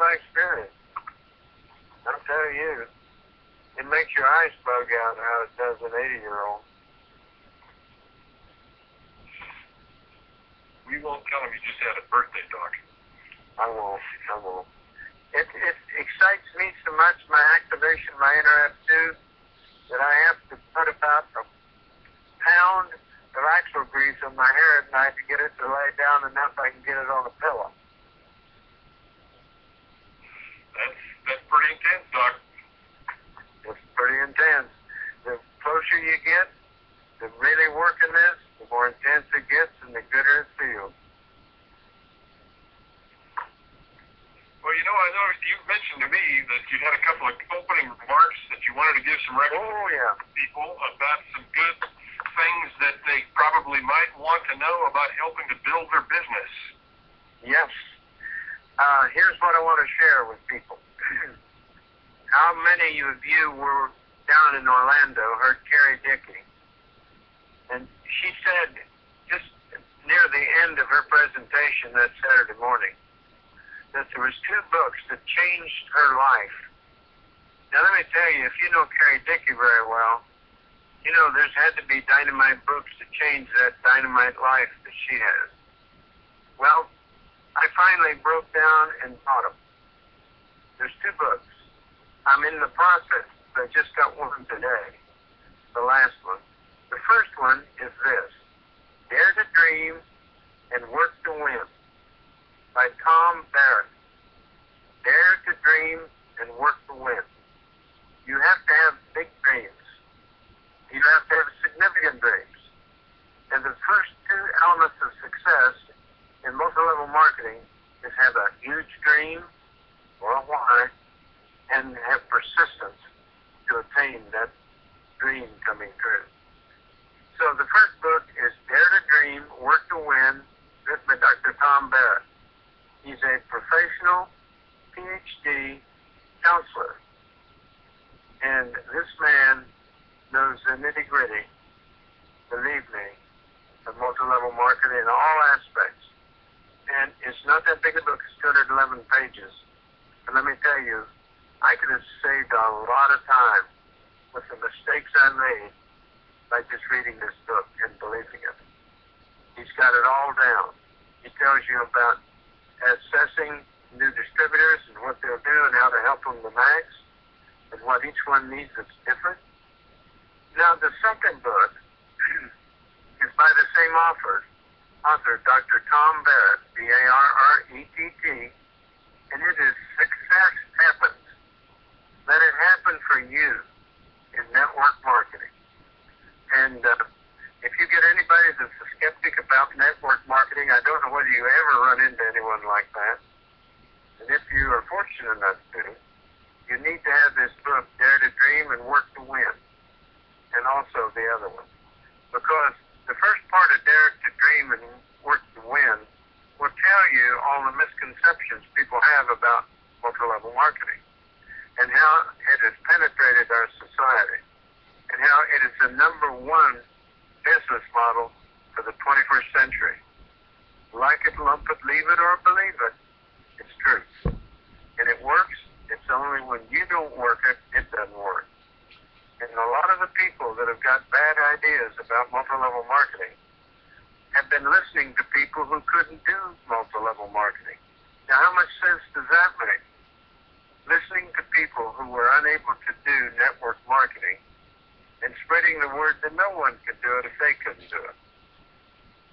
by experience. I'll tell you, it makes your eyes bug out how it does an 80-year-old. We won't tell him you just had a birthday, Doc. I won't. It excites me so much, my activation, my Inter-F2, that I have to put about a pound of axle grease on my hair at night to get it to lay down enough I can get it on a pillow. That's pretty intense, Doc. It's pretty intense. The closer you get to really working this, the more intense it gets and the gooder it feels. Well, you know, I noticed you mentioned to me that you had a couple of opening remarks that you wanted to give some recommendations to people about some good things that they probably might want to know about helping to build their business. Yes. Here's what I want to share with people. How many of you were down in Orlando, heard Carrie Dickey? And she said, just near the end of her presentation that Saturday morning, that there was 2 books that changed her life. Now let me tell you, if you know Carrie Dickey very well, you know there's had to be dynamite books to change that dynamite life that she has. Well, I finally broke down and bought them. There's 2 books. I'm in the process. I just got one today, the last one. The first one is this, Dare to Dream and Work to Win, by Tom Barrett. Dare to dream and work to win. You have to have big dreams. You have to have significant dreams. And the first 2 elements of success in multi-level marketing is have a huge dream or a why and have persistence to attain that dream coming true. So the first book is Dare to Dream, Work to Win, written by Dr. Tom Barrett. He's a professional PhD counselor. And this man knows the nitty-gritty, believe me, of multi-level marketing in all aspects. And it's not that big a book. It's 211 pages. And let me tell you, I could have saved a lot of time with the mistakes I made by just reading this book and believing it. He's got it all down. He tells you about assessing new distributors and what they'll do and how to help them the max and what each one needs that's different. Now, the second book is by the same author, Dr. Tom Barrett, B-A-R-R-E-T-T, and it is Success Happens. Let it happen for you in network marketing. And if you get anybody that's a skeptic about network marketing, I don't know whether you ever run into anyone like that. And if you are fortunate enough to, you need to have this book, Dare to Dream and Work to Win, and also the other one. Because the first part of Dare to Dream and Work to Win will tell you all the misconceptions people have about multi-level marketing and how it has penetrated our society and how it is the #1 business model for the 21st century. Like it, lump it, leave it, or believe it, it's truth. And it works. It's only when you don't work it, it doesn't work. And a lot of the people that have got bad ideas about multi-level marketing have been listening to people who couldn't do multi-level marketing. Now, how much sense does that make? Listening to people who were unable to do network marketing and spreading the word that no one could do it if they couldn't do it.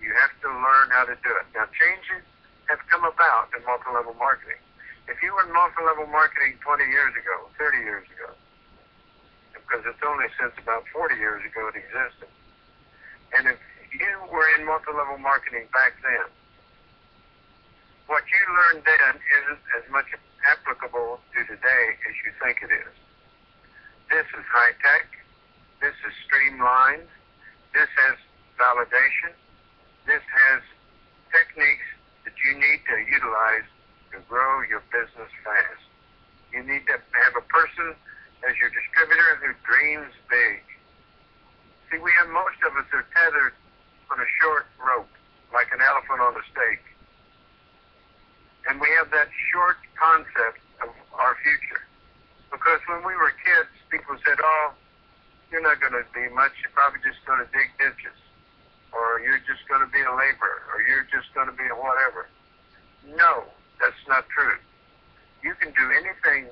You have to learn how to do it. Now, changes have come about in multi-level marketing. If you were in multi-level marketing 20 years ago, 30 years ago, because it's only since about 40 years ago it existed, and if you were in multi-level marketing back then, what you learned then isn't as much applicable to today as you think it is. This is high-tech. This is streamlined. This has validation. This has techniques that you need to utilize to grow your business fast. You need to have a person as your distributor who dreams big. See, most of us are tethered on a short rope, like an elephant on a stake. And we have that short concept of our future. Because when we were kids, people said, oh, you're not going to be much. You're probably just going to dig ditches. Or you're just going to be a laborer. Or you're just going to be a whatever. No, that's not true. You can do anything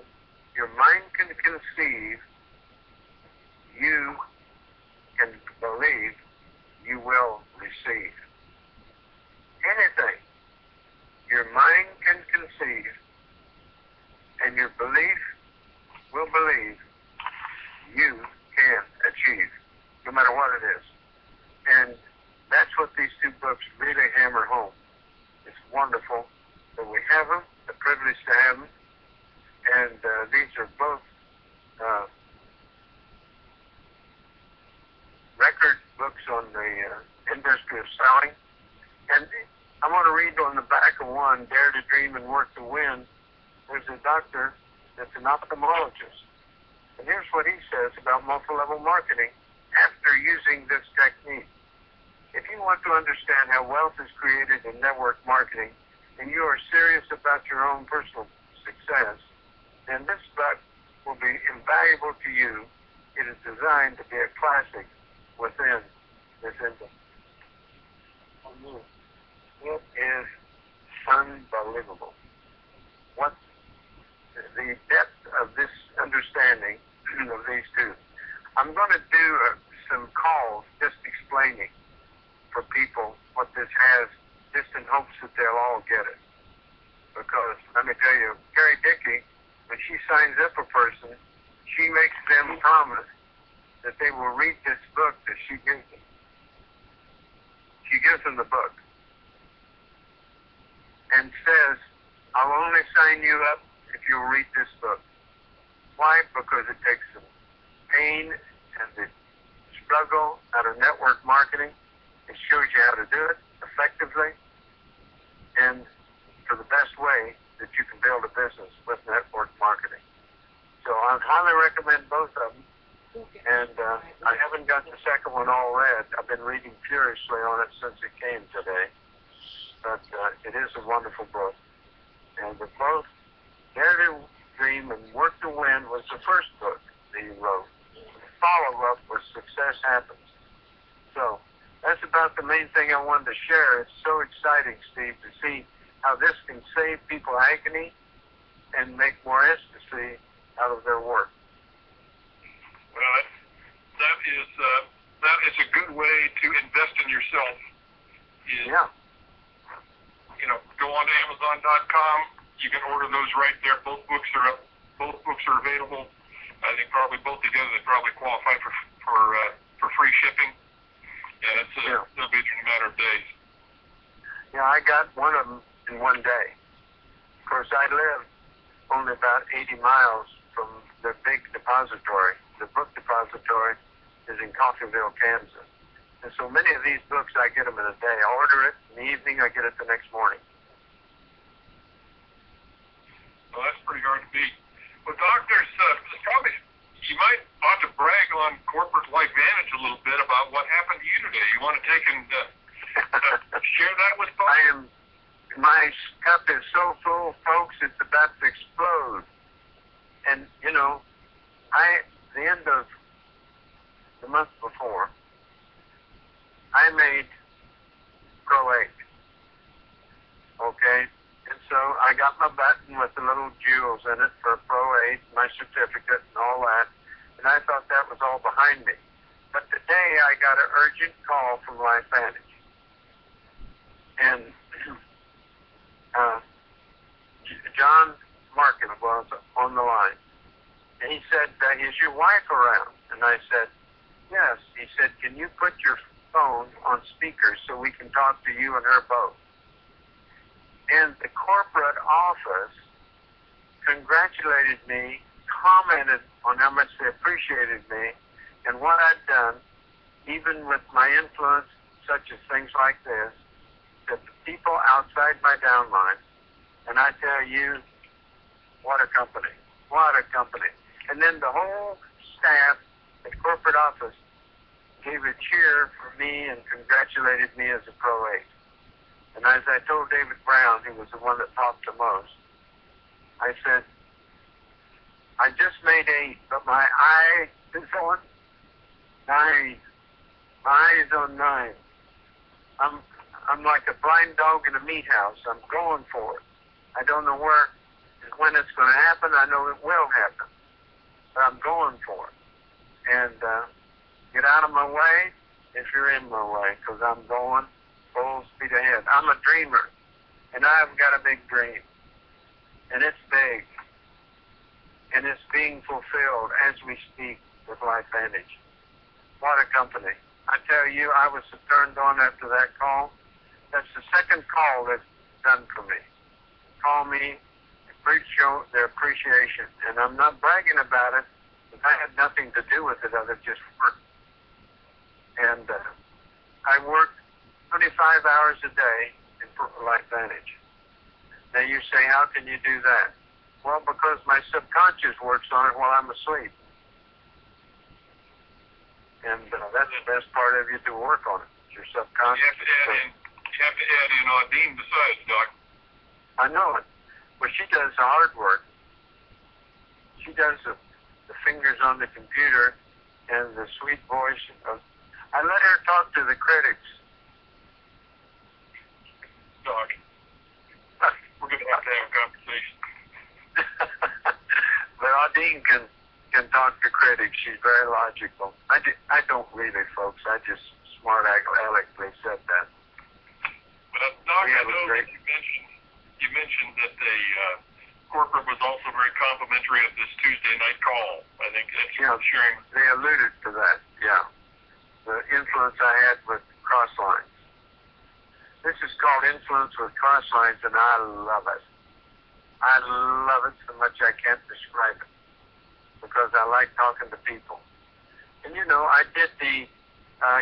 your mind can conceive, you can believe, you will receive. Anything your mind can conceive and your belief will believe, you can achieve, no matter what it is. And that's what these two books really hammer home. It's wonderful that we have them, the privilege to have them, and these are both record books on the industry of selling. And I want to read on the back of one, Dare to Dream and Work to Win. There's a doctor that's an ophthalmologist. And here's what he says about multi-level marketing after using this technique. If you want to understand how wealth is created in network marketing and you are serious about your own personal success, then this book will be invaluable to you. It is designed to be a classic within this industry. It is unbelievable. What the depth of this understanding of these two. I'm going to do some calls just explaining for people what this has, just in hopes that they'll all get it. Because, let me tell you, Carrie Dickey, when she signs up a person, she makes them promise that they will read this book that she gives them. She gives them the book and says, I'll only sign you up if you'll read this book. Why? Because it takes the pain and the struggle out of network marketing. It shows you how to do it effectively and for the best way that you can build a business with network marketing. So I highly recommend both of them. And I haven't got the second one all read. I've been reading furiously on it since it came today. But it is a wonderful book. And the both, Dare to Dream and Work to Win was the first book that he wrote. The follow-up was Success Happens. So that's about the main thing I wanted to share. It's so exciting, Steve, to see how this can save people agony and make more ecstasy out of their work. Well, that is a good way to invest in yourself. Yeah. You know, go on to Amazon.com. You can order those right there. Both books are up. Both books are available. I think probably both together they probably qualify for free shipping. And it'll be in a matter of days. Yeah, I got one of them in one day. Of course, I live only about 80 miles from the big depository. The book depository is in Coffeyville, Kansas. And so many of these books, I get them in a day. I order it in the evening, I get it the next morning. Well, that's pretty hard to beat. Well, doctors, probably you might ought to brag on Corporate Life Vantage a little bit about what happened to you today. You want to take and share that with folks? My cup is so full, folks, it's about to explode. And, you know, the end of the month before, I made Pro 8. Okay? And so I got my button with the little jewels in it for Pro 8, my certificate and all that. And I thought that was all behind me. But today I got an urgent call from Life Vantage. And John Markin was on the line. And he said, is your wife around? And I said, yes. He said, can you put your phone on speaker so we can talk to you and her both? And the corporate office congratulated me, commented on how much they appreciated me, and what I'd done, even with my influence, such as things like this, that the people outside my downline, and I tell you, what a company. What a company. And then the whole staff at corporate office gave a cheer for me and congratulated me as a Pro 8. And as I told David Brown, he was the one that talked the most, I said, I just made 8, but my eye is on 9. My eye is on 9. I'm like a blind dog in a meat house. I'm going for it. I don't know when it's going to happen. I know it will happen, but I'm going for it. And get out of my way if you're in my way, because I'm going full speed ahead. I'm a dreamer, and I've got a big dream, and it's big, and it's being fulfilled as we speak with LifeVantage. What a company. I tell you, I was so turned on after that call. That's the second call that's done for me. Call me, show their appreciation, and I'm not bragging about it, because I had nothing to do with it other than just work. And I work 25 hours a day in LifeVantage. Now you say, how can you do that? Well, because my subconscious works on it while I'm asleep. And that's the best part of you to work on it. Your subconscious. You have to add in Audine besides, Doc. I know it. But she does the hard work. She does the fingers on the computer and the sweet voice. I let her talk to the critics. Doc, we're going to have a conversation. But Audine can talk to critics. She's very logical. I don't really, folks. I just smart aleckly said that. But Doc, I know that you mentioned that the corporate was also very complimentary of this Tuesday night call. I think that's sharing. They alluded to that, yeah. The influence I had with Crosslines. This is called Influence with Crosslines, and I love it. I love it so much I can't describe it, because I like talking to people. And you know, I did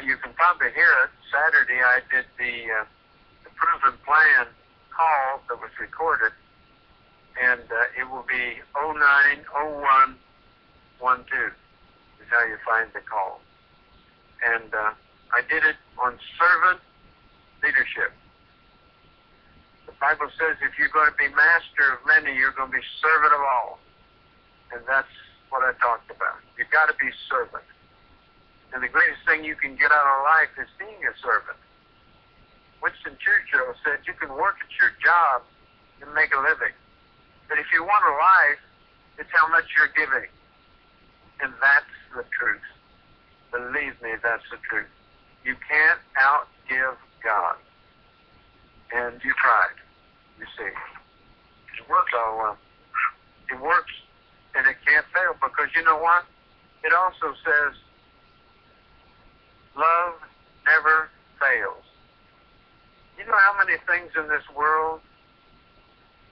you can probably hear it, Saturday I did the proven plan call that was recorded, and it will be 090112 is how you find the call. And I did it on servant leadership. The Bible says if you're going to be master of many, you're going to be servant of all. And that's what I talked about. You've got to be servant. And the greatest thing you can get out of life is being a servant. Winston Churchill said you can work at your job and make a living. But if you want a life, it's how much you're giving. And that's the truth. Believe me, that's the truth. You can't outgive God. And you tried, you see. It works. So, it works, and it can't fail, because you know what? It also says, love never fails. You know how many things in this world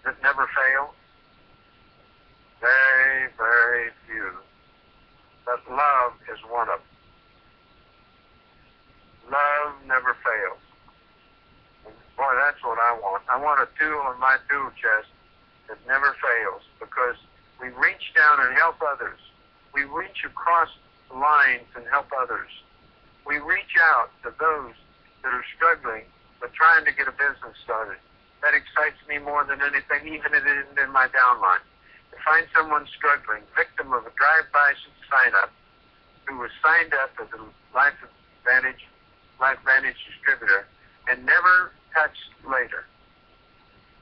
that never fail? Very, very few. But love is one of them. Love never fails. And boy, that's what I want. I want a tool in my tool chest that never fails, because we reach down and help others. We reach across lines and help others. We reach out to those that are struggling but trying to get a business started. That excites me more than anything, even if it isn't in my downline. To find someone struggling, victim of a drive-by sign-up, who was signed up as a LifeVantage distributor and never touched later.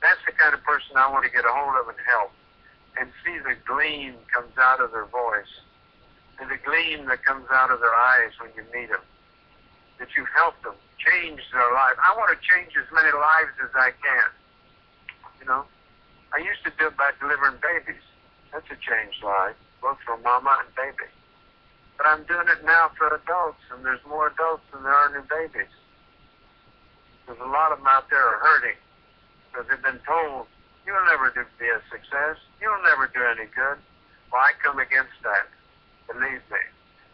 That's the kind of person I want to get a hold of and help, and see the gleam comes out of their voice, and the gleam that comes out of their eyes when you meet them, that you've helped them change their life. I want to change as many lives as I can. You know, I used to do it by delivering babies. That's a changed life, both for mama and baby. But I'm doing it now for adults, and there's more adults than there are new babies. There's a lot of them out there are hurting, because they've been told, you'll never be a success, you'll never do any good. Well, I come against that, believe me,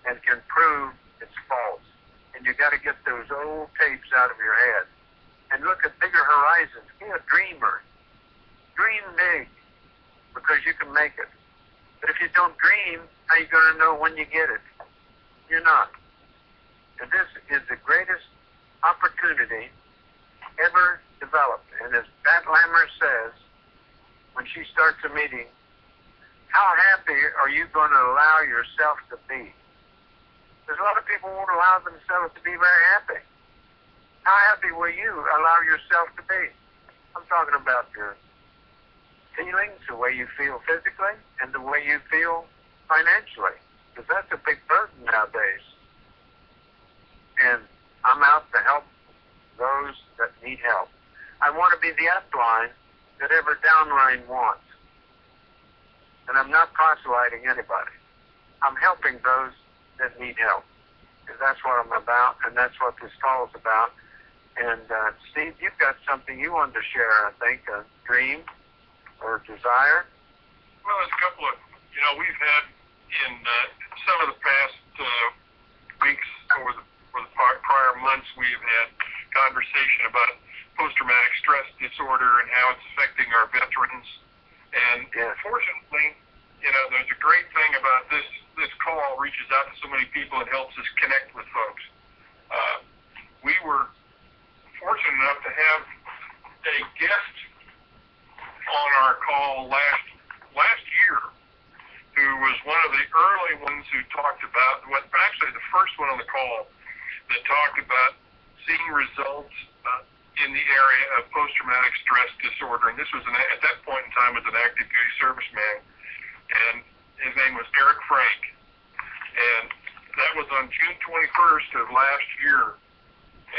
and can prove it's false. And you got to get those old tapes out of your head and look at bigger horizons. Be a dreamer. Dream big, because you can make it. But if you don't dream, how are you going to know when you get it? You're not. And this is the greatest opportunity ever developed. And as Pat Lammer says, when she starts a meeting, how happy are you going to allow yourself to be? There's a lot of people who won't allow themselves to be very happy. How happy will you allow yourself to be? I'm talking about your feelings, the way you feel physically, and the way you feel financially. Because that's a big burden nowadays. And I'm out to help those that need help. I want to be the upline that every downline wants. And I'm not proselyting anybody. I'm helping those that need help. Because that's what I'm about, and that's what this call is about. And Steve, you've got something you wanted to share, I think, a dream or desire. Well, there's a couple of, we've had in some of the past weeks or the prior months, we've had conversation about post-traumatic stress disorder and how it's affecting our veterans. And fortunately, there's a great thing about this call reaches out to so many people and helps us connect with folks. We were fortunate enough to have a guest on our call last year who was one of the early ones who talked about, actually the first one on the call that talked about seeing results in the area of post-traumatic stress disorder. And this was, at that point in time, was an active duty serviceman. And his name was Eric Frank. And that was on June 21st of last year.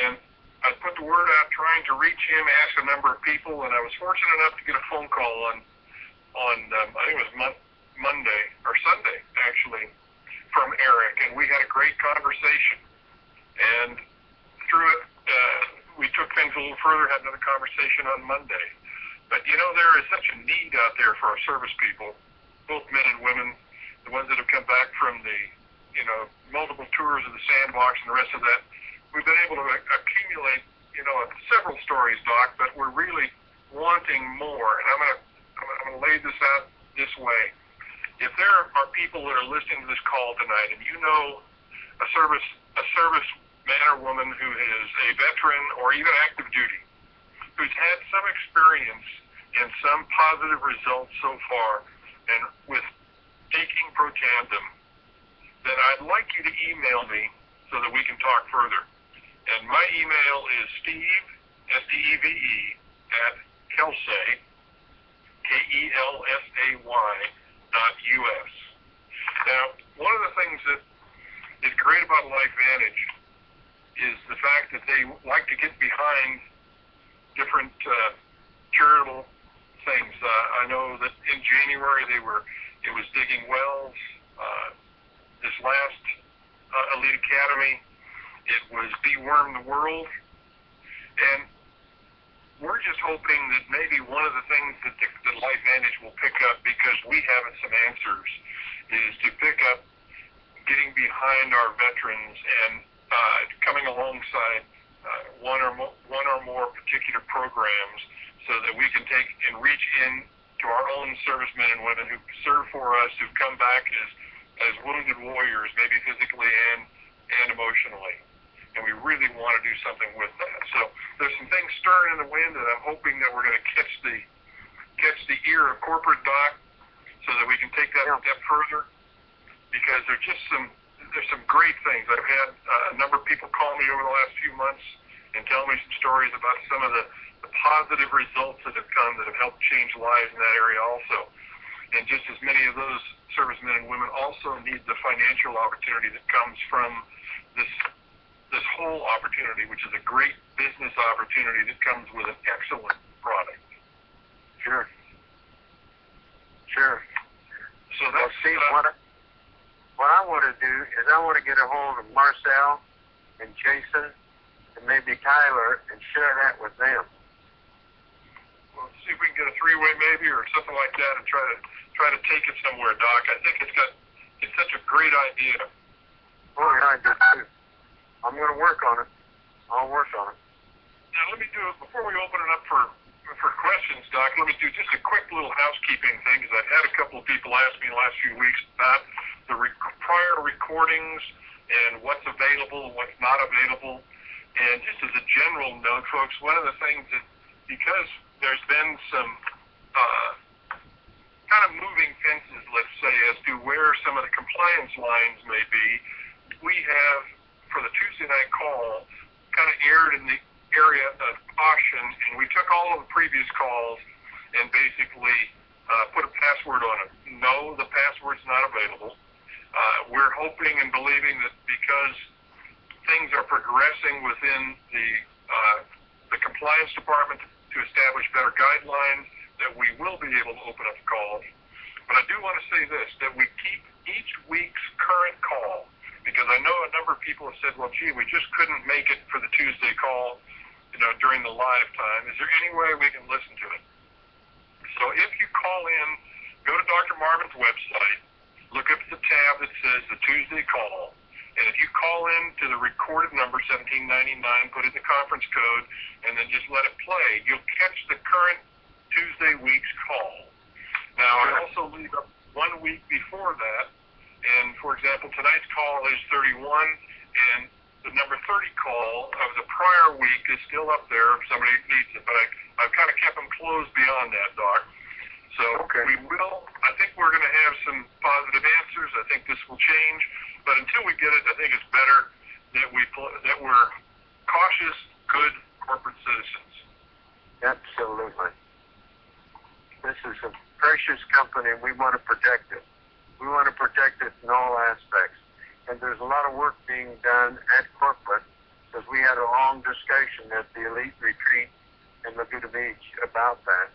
And I put the word out trying to reach him, ask a number of people, and I was fortunate enough to get a phone call on I think it was Monday, or Sunday, actually, from Eric. And we had a great conversation. And through it, we took things a little further, had another conversation on Monday. But, there is such a need out there for our service people, both men and women, the ones that have come back from the, multiple tours of the sandbox and the rest of that. We've been able to accumulate, several stories, Doc, but we're really wanting more. And I'm going to lay this out this way. If there are people that are listening to this call tonight, and a service man or woman who is a veteran or even active duty, who's had some experience and some positive results so far, and with taking protandim, then I'd like you to email me so that we can talk further. And my email is Steve, S-T-E-V-E, at Kelsay, KELSAY.US. Now, one of the things that is great about LifeVantage is the fact that they like to get behind different charitable things. I know that in January it was digging wells. This last Elite Academy, it was Deworm the World. And we're just hoping that maybe one of the things that LifeVantage will pick up, because we have some answers, is to pick up getting behind our veterans and coming alongside one or more particular programs so that we can take and reach in to our own servicemen and women who serve for us, who come back as wounded warriors, maybe physically and emotionally. And we really want to do something with that. So there's some things stirring in the wind, and I'm hoping that we're going to catch the ear of corporate Doc so that we can take that step further, because there's some great things. I've had a number of people call me over the last few months and tell me some stories about some of the positive results that have come that have helped change lives in that area also. And just as many of those servicemen and women also need the financial opportunity that comes from this whole opportunity, which is a great business opportunity that comes with an excellent product. Sure. So that's Steve, what I want to do is I want to get a hold of Marcel and Jason and maybe Tyler and share that with them. Well, see if we can get a three-way maybe or something like that and try to take it somewhere, Doc. I think it's such a great idea. Oh, yeah, I do too. I'm going to work on it. I'll work on it. Now, let me do it before we open it up for questions, Doc. Let me do just a quick little housekeeping thing, because I've had a couple of people ask me in the last few weeks about the prior recordings and what's available and what's not available. And just as a general note, folks, one of the things that because there's been some kind of moving fences, let's say, as to where some of the compliance lines may be, we have, for the Tuesday night call, kind of erred in the area of caution, and we took all of the previous calls and basically put a password on it. No, the password's not available. We're hoping and believing that because things are progressing within the compliance department to establish better guidelines, that we will be able to open up the calls. But I do want to say this, that we keep each week's current call, because I know a number of people have said, well, gee, we just couldn't make it for the Tuesday call, during the live time. Is there any way we can listen to it? So if you call in, go to Dr. Marvin's website, look up the tab that says the Tuesday call, and if you call in to the recorded number, 1799, put in the conference code, and then just let it play, you'll catch the current Tuesday week's call. Now, I also leave up 1 week before that, and for example, tonight's call is 31, and the number 30 call of the prior week is still up there if somebody needs it, but I've kind of kept them closed beyond that, Doc. So we will, I think we're going to have some positive answers. I think this will change, but until we get it, I think it's better that we're cautious, good corporate citizens. Absolutely. This is a precious company, and we want to protect it. We want to protect it in all aspects. And there's a lot of work being done at corporate, because we had a long discussion at the elite retreat in Laguna Beach about that.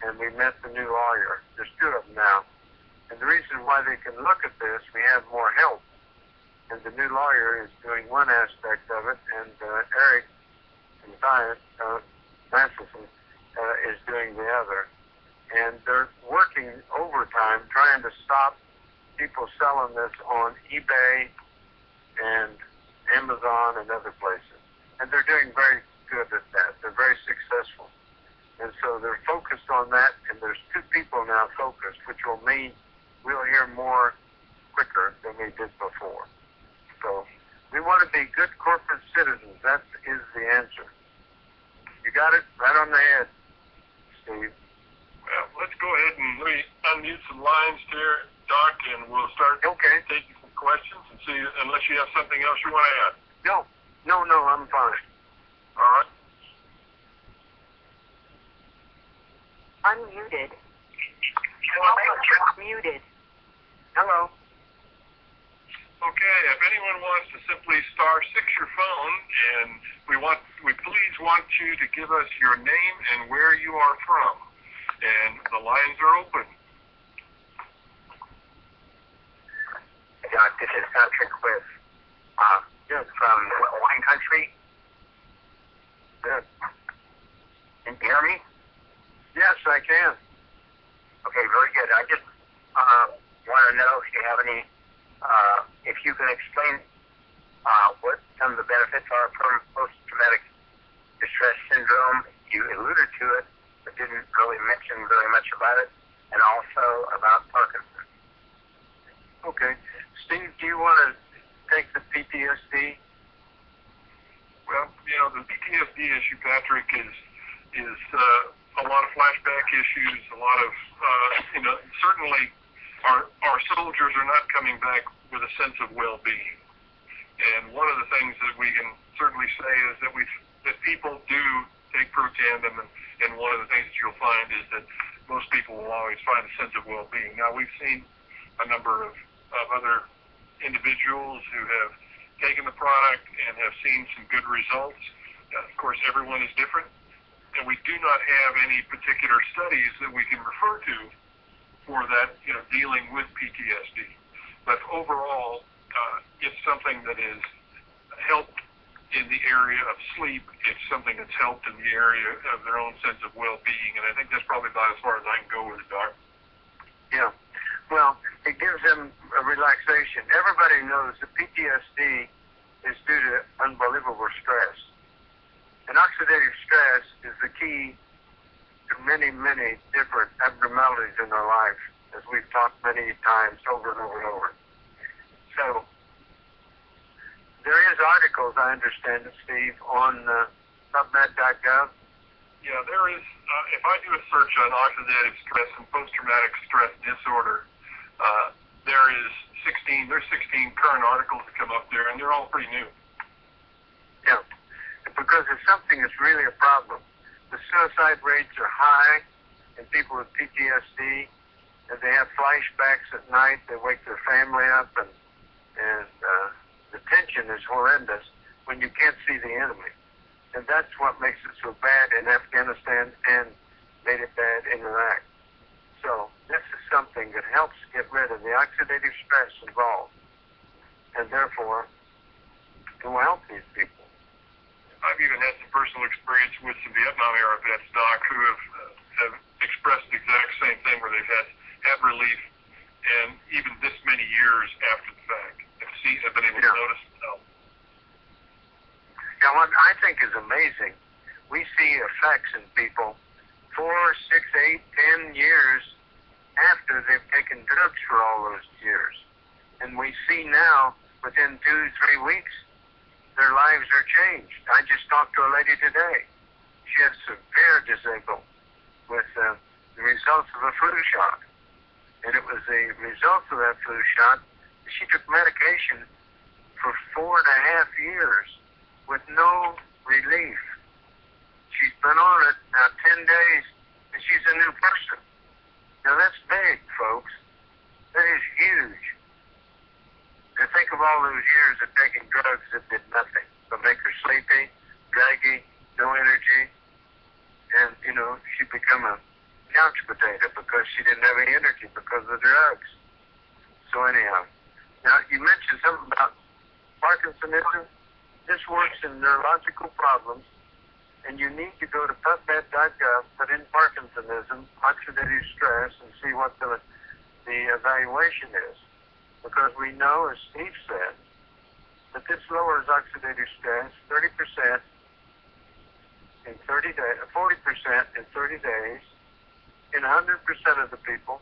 And we met the new lawyer. There's 2 of them now. And the reason why they can look at this, we have more help. And the new lawyer is doing one aspect of it, and Eric Matheson is doing the other. And they're working overtime trying to stop people selling this on eBay and Amazon and other places. And they're doing very good at that. They're very successful. And so they're focused on that, and there's 2 people now focused, which will mean we'll hear more quicker than we did before. So we want to be good corporate citizens. That is the answer. You got it right on the head, Steve. Well, let's go ahead and let me unmute some lines here, Doc, and we'll start taking some questions and see, unless you have something else you want to add. No, I'm fine. All right. Unmuted. Muted. Hello. Okay, if anyone wants to simply *6 your phone, and we please want you to give us your name and where you are from. And the lines are open. Doc, this is Patrick with from wine country. Good. Can you hear me? Yes, I can. Okay, very good. I just want to know if you have any, if you can explain what some of the benefits are from post-traumatic distress syndrome. You alluded to it, but didn't really mention very much about it, and also about Parkinson's. Okay. Steve, do you want to take the PTSD? Well, the PTSD issue, Patrick, is a lot of flashback issues, a lot of, certainly our soldiers are not coming back with a sense of well-being. And one of the things that we can certainly say is that people do take protandim, and one of the things that you'll find is that most people will always find a sense of well-being. Now, we've seen a number of other individuals who have taken the product and have seen some good results. Of course, everyone is different, and we do not have any particular studies that we can refer to for that, dealing with PTSD. But overall, it's something that is helped in the area of sleep. It's something that's helped in the area of their own sense of well-being, and I think that's probably about as far as I can go with it, Doc. Yeah. Well, it gives them a relaxation. Everybody knows that PTSD is due to unbelievable stress. And oxidative stress is the key to many, many different abnormalities in our life, as we've talked many times over and over and over. So, there is articles, I understand, Steve, on PubMed.gov. Yeah, there is. If I do a search on oxidative stress and post-traumatic stress disorder, there's 16 current articles that come up there, and they're all pretty new. Yeah, because it's something that's really a problem. The suicide rates are high in people with PTSD, and they have flashbacks at night. They wake their family up, and the tension is horrendous when you can't see the enemy. And that's what makes it so bad in Afghanistan and made it bad in Iraq. So this is something that helps get rid of the oxidative stress involved, and therefore it will help these people. I've even had some personal experience with some Vietnam-era vets, Doc, who have expressed the exact same thing, where they've had relief, and even this many years after the fact, have been able to notice it now. Now, what I think is amazing, we see effects in people 4, 6, 8, 10 years after they've taken drugs for all those years. And we see now, within 2, 3 weeks, their lives are changed. I just talked to a lady today. She had severe disable with the results of a flu shot. And it was the results of that flu shot. She took medication for 4.5 years with no relief. She's been on it now 10 days, and she's a new person. Now that's big, folks. That is huge. To think of all those years of taking drugs that did nothing but make her sleepy, draggy, no energy, and, she'd become a couch potato because she didn't have any energy because of the drugs. So anyhow, now you mentioned something about Parkinsonism. This works in neurological problems, and you need to go to PubMed.gov, put in Parkinsonism, oxidative stress, and see what the evaluation is. Because we know, as Steve said, that this lowers oxidative stress 30% in 30 days, 40% in 30 days, in 100% of the people,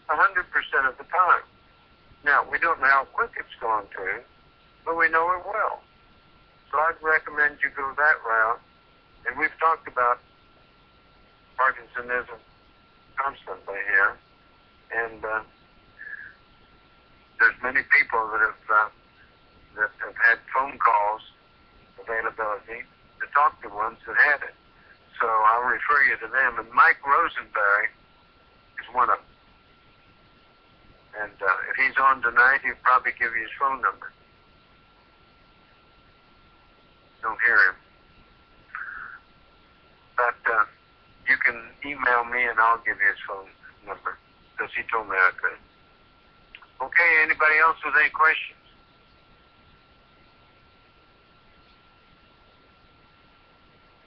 100% of the time. Now, we don't know how quick it's going to, but we know it will. So I'd recommend you go that route. And we've talked about Parkinsonism constantly here. And there's many people that have had phone calls availability to talk to ones that had it. So I'll refer you to them. And Mike Rosenberry is one of them. And if he's on tonight, he'll probably give you his phone number. Don't hear him. But you can email me and I'll give you his phone number, because he told me I could. Okay, anybody else with any questions?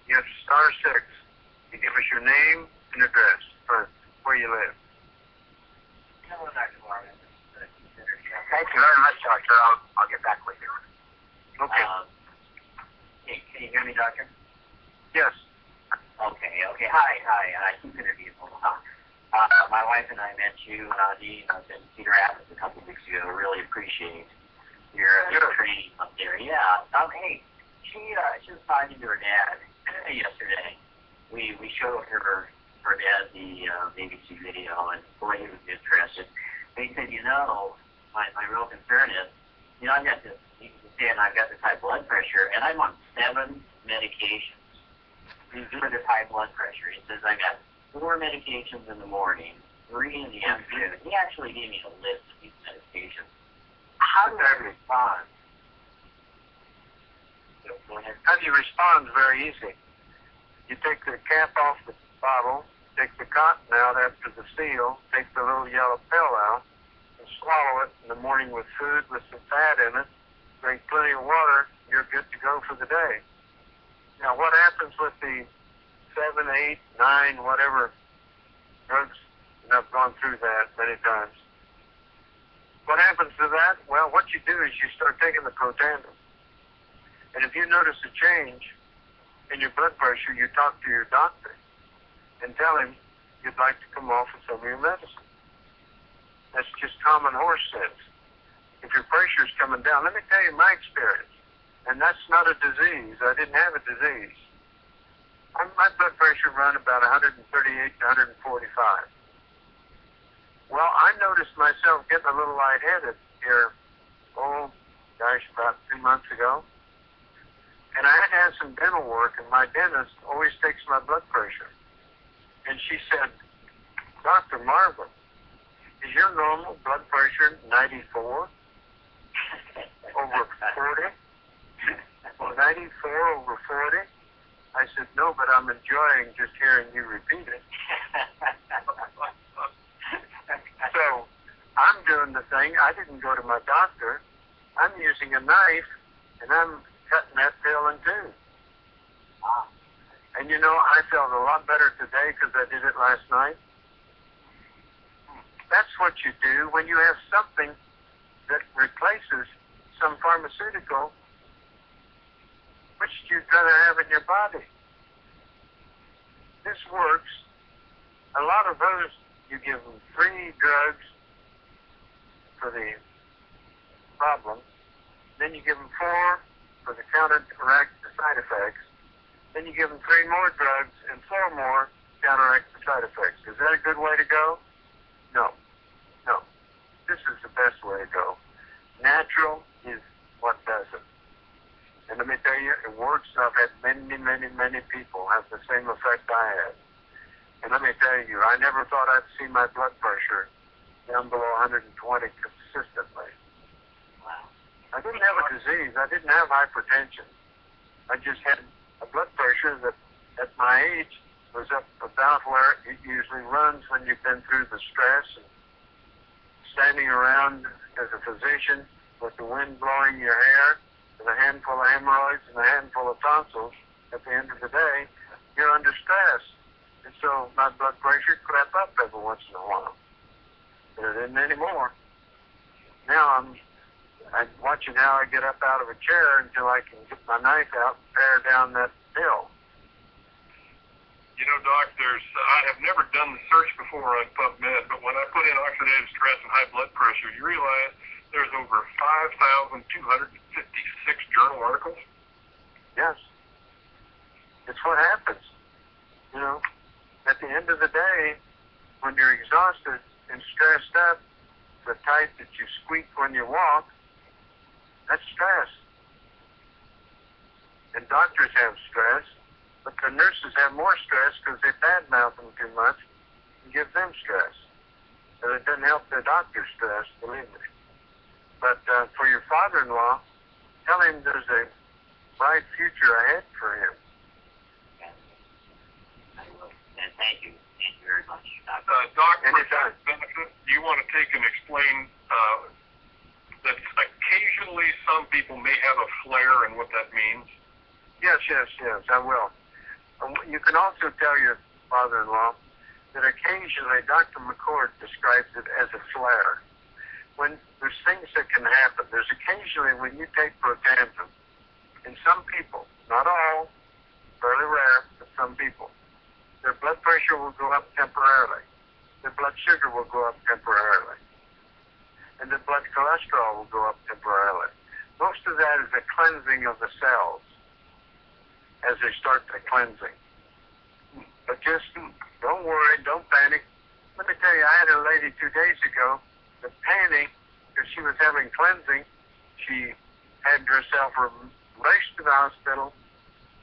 You have *6. You give us your name and address for where you live. Hello, Dr. Warren. Thank you very much, Doctor. I'll get back with you. Okay. Can you hear me, Doctor? Yes. Okay. Hi. I keep interviewing a lot. My wife and I met you in Cedar Rapids a couple of weeks ago. Really appreciate your training up there. Yeah. Hey, she was talking to her dad yesterday. We showed her dad the BBC video, and boy, he was interested. But he said, my real concern is, I've got this. You can see, and I've got this high blood pressure, and I'm on 7 medications for this high blood pressure. He says I got 4 medications in the morning, 3 in the afternoon. He actually gave me a list of these medications. How do I respond? How do you respond? Very easy. You take the cap off the bottle, take the cotton out after the seal, take the little yellow pill out, and swallow it in the morning with food with some fat in it. Drink plenty of water, you're good to go for the day. Now, what happens with the 7, 8, 9, whatever drugs, and I've gone through that many times. What happens to that? Well, what you do is you start taking the protandim. And if you notice a change in your blood pressure, you talk to your doctor and tell him you'd like to come off of some of your medicine. That's just common horse sense. If your pressure's coming down, let me tell you my experience. And that's not a disease. I didn't have a disease. My blood pressure run about 138 to 145. Well, I noticed myself getting a little lightheaded here, about 2 months ago. And I had to have some dental work, and my dentist always takes my blood pressure. And she said, Dr. Marvin, is your normal blood pressure 94 over 40? 94 over 40? I said, no, but I'm enjoying just hearing you repeat it. So I'm doing the thing. I didn't go to my doctor. I'm using a knife, and I'm cutting that pill in two. And you know, I felt a lot better today because I did it last night. That's what you do when you have something that replaces some pharmaceutical which you're going to have in your body. This works. A lot of those, you give them 3 drugs for the problem, then you give them 4 for the counteract the side effects, then you give them 3 more drugs and 4 more counteract the side effects. Is that a good way to go? No. No. This is the best way to go. Natural is what does it. And let me tell you, it works. I've had many people have the same effect I had. And let me tell you, I never thought I'd see my blood pressure down below 120 consistently. Wow. I didn't have a disease. I didn't have hypertension. I just had a blood pressure that, at my age, was up about where it usually runs when you've been through the stress and standing around as a physician with the wind blowing your hair, with a handful of hemorrhoids and a handful of tonsils. At the end of the day, you're under stress. And so my blood pressure crept up every once in a while. But it didn't anymore. Now I'm watching how I get up out of a chair until I can get my knife out and pare down that pill. You know, Doc, I have never done the search before on PubMed, but when I put in oxidative stress and high blood pressure, you realize there's over 5,256 journal articles. Yes. It's what happens. You know, at the end of the day, when you're exhausted and stressed up, the type that you squeak when you walk, that's stress. And doctors have stress, but the nurses have more stress because they badmouth them too much and give them stress. And it doesn't help the doctor's stress, believe me. But for your father-in-law, tell him there's a bright future ahead for him. I will. And thank you. Thank you very much, Doctor. Doc, Anytime. do you want to take and explain that occasionally some people may have a flare and what that means? Yes, I will. You can also tell your father-in-law that occasionally Dr. McCord describes it as a flare. When there's things that can happen, there's occasionally when you take protandim, in some people, not all, fairly rare, but some people, their blood pressure will go up temporarily. Their blood sugar will go up temporarily. And their blood cholesterol will go up temporarily. Most of that is a cleansing of the cells as they start the cleansing. But just don't worry, don't panic. Let me tell you, I had a lady 2 days ago that panicked because she was having cleansing. She had herself raced to the hospital.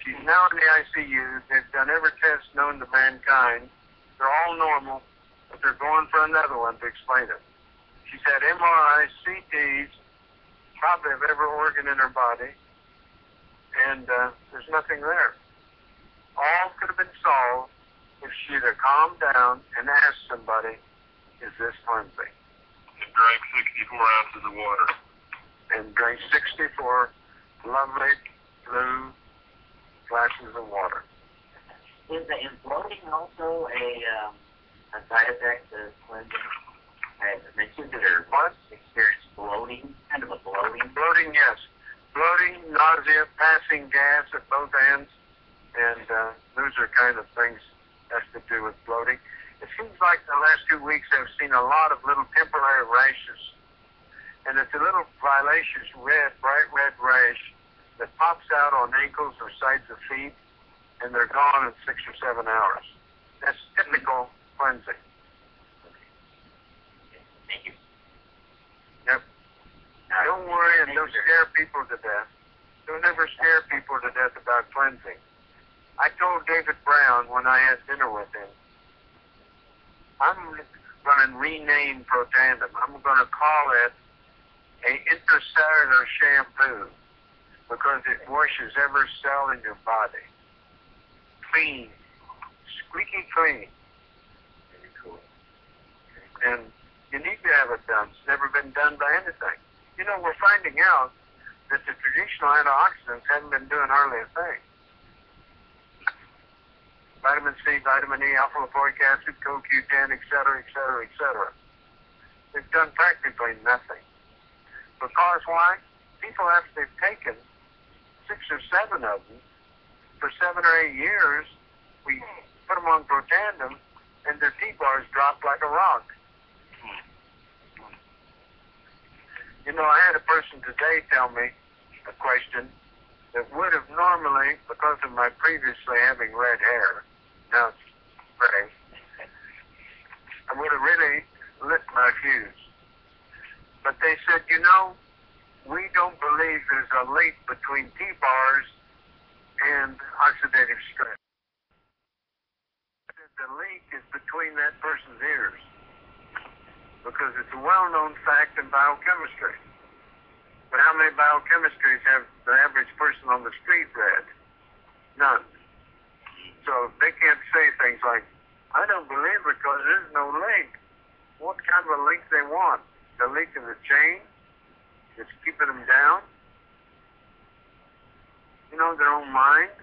She's now in the ICU. They've done every test known to mankind. They're all normal, but they're going for another one to explain it. She's had MRIs, CTs, probably of every organ in her body, and there's nothing there. All could have been solved if she'd have calmed down and asked somebody, is this cleansing? And drank 64 ounces of water. And drank 64 lovely blue glasses of water. Is bloating also a side effect of cleansing? I mentioned that there was experience bloating, kind of a bloating. Bloating, yes. Bloating, nausea, passing gas at both ends, and those are kind of things that has to do with bloating. It seems like the last 2 weeks I've seen a lot of little temporary rashes. And it's a little violaceous red, bright red rash that pops out on ankles or sides of feet. and they're gone in 6 or 7 hours. That's typical cleansing. Thank you. Yep. Don't worry and don't scare people to death. Don't ever scare people to death about cleansing. I told David Brown when I had dinner with him, I'm going to rename protandim. I'm going to call it an intracellular shampoo because it washes every cell in your body. Clean. Squeaky clean. Very cool. And you need to have it done. It's never been done by anything. You know, we're finding out that the traditional antioxidants haven't been doing hardly a thing. Vitamin C, vitamin E, alpha-lipoic acid, CoQ10, et cetera, et cetera, et cetera. They've done practically nothing. Because why? People, after they've taken 6 or 7 of them, for 7 or 8 years, we put them on protandim, and their T-bars drop like a rock. You know, I had a person today tell me a question that would have normally, because of my previously having red hair, now it's gray, I would have really lit my fuse. But they said, you know, we don't believe there's a link between T-bars and oxidative stress. The link is between that person's ears, because it's a well-known fact in biochemistry. But how many biochemistries have the average person on the street read? None. So they can't say things like, I don't believe it because there's no link. What kind of a link they want? The link in the chain that's keeping them down? You know, their own mind?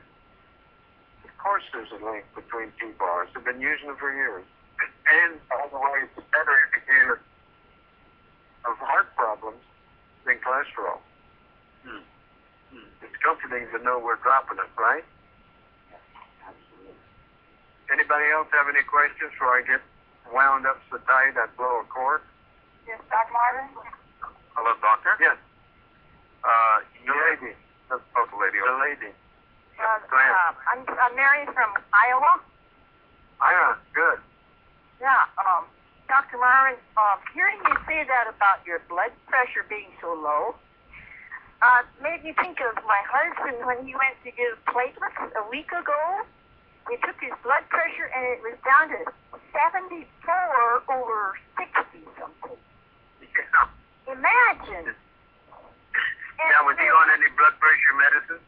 Of course there's a link between T-bars. They've been using them for years. And, by the way, it's a better indicator of heart problems than cholesterol. It's comforting to know we're dropping it, right? Anybody else have any questions before I get wound up so tight I blow a cord? Yes, Dr. Marvin? Hello, doctor? Yes. The lady. The lady. The lady. I'm Mary from Iowa. Yeah, good. Yeah, Dr. Marvin, hearing you say that about your blood pressure being so low, made me think of my husband when he went to give platelets a week ago. We took his blood pressure and it was down to 74 over 60 something. Yeah. Imagine. Now, was he on any blood pressure medicine?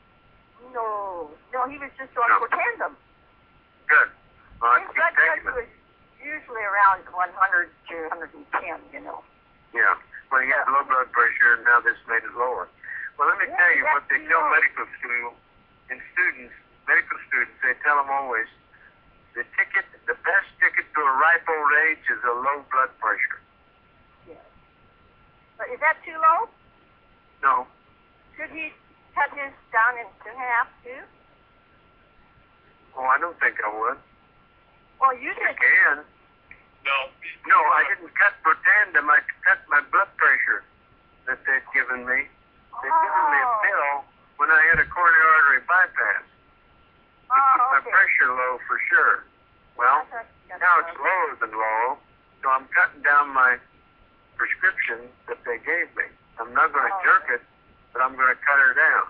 No, he was just on protandim. Good. Well, His blood pressure was usually around 100 to 110, you know. Yeah. Well, he had low blood pressure, and now this made it lower. Well, let me tell you what they tell medical school and students, medical students, they tell them always, the best ticket to a ripe old age is a low blood pressure. Yeah. But is that too low? No. Should he cut his down into half, too? Oh, I don't think I would. Well, you You said... can. No, I didn't cut protandim. I cut my blood pressure that they've given me. They've given me a pill when I had a coronary artery bypass. It kept my pressure low for sure. Well, now it's lower than low, so I'm cutting down my prescription that they gave me. I'm not going to jerk it, but I'm going to cut her down.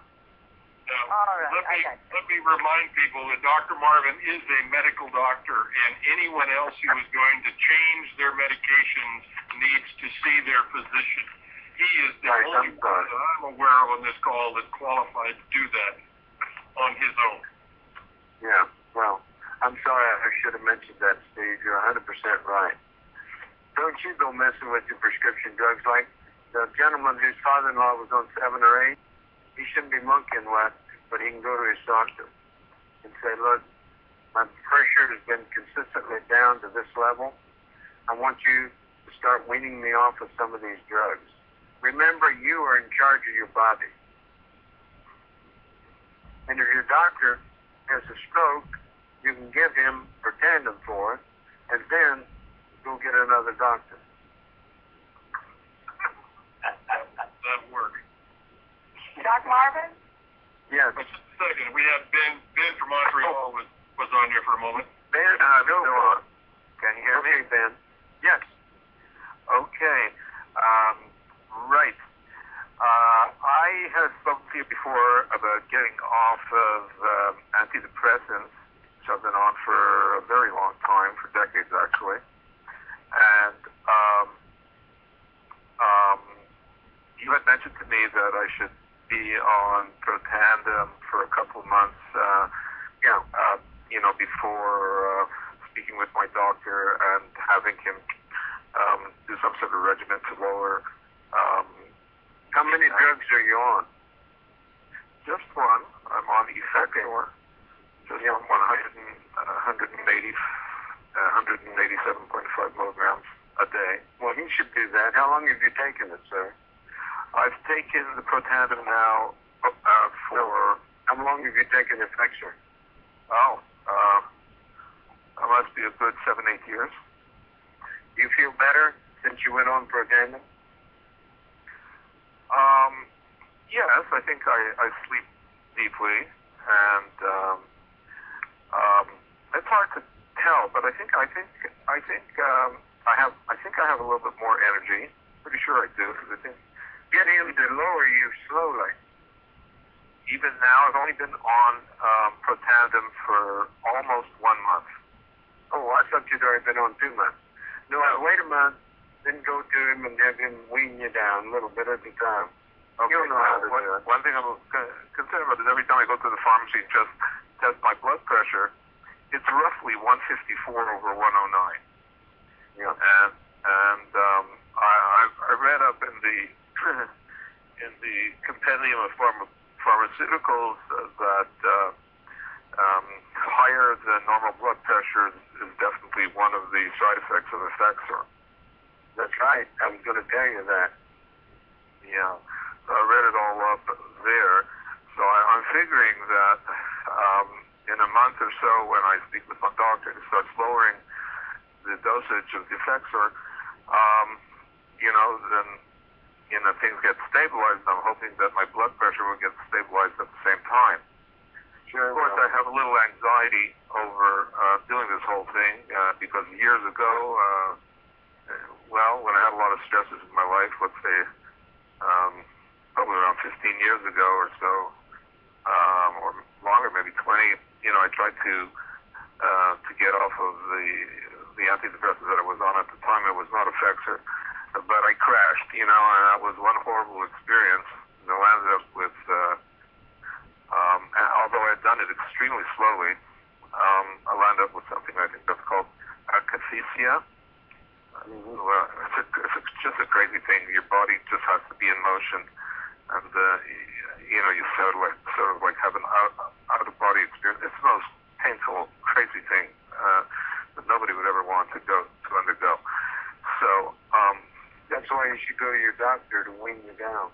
Let me remind people that Dr. Marvin is a medical doctor, and anyone else who is going to change their medications needs to see their physician. He is the only one that I'm aware of on this call that qualified to do that on his own. Yeah, well, I'm sorry I should have mentioned that, Steve. You're 100% right. Don't you go messing with your prescription drugs like the gentleman whose father-in-law was on 7 or 8. He shouldn't be monkeying with, but he can go to his doctor and say, look, my pressure has been consistently down to this level. I want you to start weaning me off of some of these drugs. Remember, you are in charge of your body. And if your doctor has a stroke, you can give him protandim for it, and then go get another doctor. That works. Dr. Marvin? Yes. second. We had Ben from Montreal was on here for a moment. Ben, go on. Can you hear me, Ben? Yes. Okay. Right. I had spoken to you before about getting off of antidepressants, which I've been on for a very long time, for decades actually. And you had mentioned to me that I should be on protandim for a couple of months, before speaking with my doctor and having him do some sort of regimen to lower. How many drugs are you on? Just one. I'm on Effector. Just 187.5 milligrams a day. Well, he should do that. How long have you taken it, sir? I've taken the protandim now for... How long have you taken Effector? It must be a good 7-8 years. Do you feel better since you went on protandim? Yes, I think I sleep deeply, and it's hard to tell, but I think I have a little bit more energy. Pretty sure I do, because I think get him to lower you slowly. Even now, I've only been on protandim for almost 1 month. Oh, I thought you'd already been on 2 months. No, wait a month, then go to him and have him wean you down a little bit at a time. Okay, you know how to do it. One thing I'm concerned about is every time I go to the pharmacy and just test my blood pressure, it's roughly 154 over 109. Yeah. And I read up in the in the compendium of pharmaceuticals that higher than normal blood pressure is definitely one of the side effects of Effexor. That's right. I was going to tell you that. Yeah. So I read it all up there. So I'm figuring that in a month or so, when I speak with my doctor, he starts lowering the dosage of the Effexor, then things get stabilized. I'm hoping that my blood pressure will get stabilized at the same time. Sure. Of course, I have a little anxiety over doing this whole thing because years ago, when I had a lot of stresses in my life, let's say probably around 15 years ago or so, or longer, maybe 20, I tried to get off of the antidepressants that I was on at the time. It was not Effexor, but I crashed, and that was one horrible experience. I ended up with, although I had done it extremely slowly, I landed up with something I think that's called akathisia. It's just a crazy thing. Your body just has to be in motion, and you sort of like have an out of body experience. It's the most painful, crazy thing that nobody would ever want to undergo. So that's why you should go to your doctor to wean you down.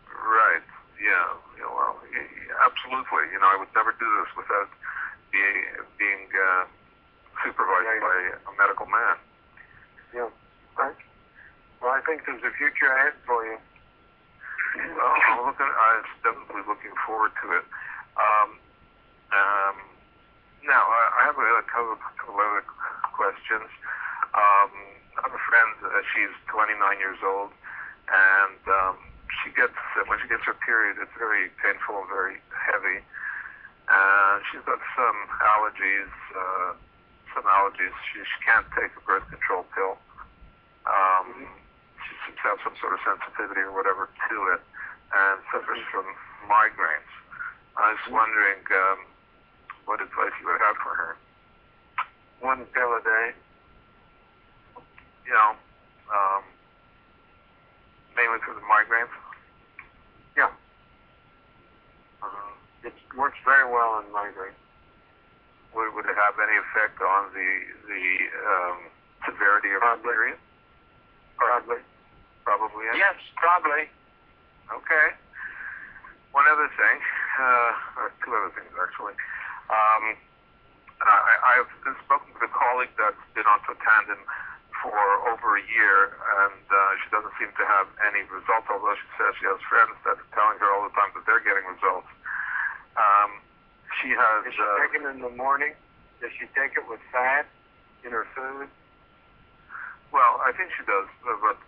Right. Yeah. Well, absolutely. I would never do this without being supervised by a medical man. Yeah. Right. Well, I think there's a future ahead for you. Well, I'm definitely looking forward to it. Now, I have a couple of other questions. I have a friend, she's 29 years old, and when she gets her period, it's very painful and very heavy. She's got some allergies. She can't take a birth control pill. She seems to have some sort of sensitivity or whatever to it, and suffers from migraines. I was wondering what advice you would have for her. 1 pill a day. Mainly for the migraines. Yeah. It works very well in migraine. Would it have any effect on the severity of her period? Probably. Probably. Yes, probably. Okay. One other thing, or 2 other things actually. I've spoken with a colleague that's been on protandim for over a year, and she doesn't seem to have any results, although she says she has friends that are telling her all the time that they're getting results. She has... Is she taking it in the morning? Does she take it with fat in her food? Well, I think she does, but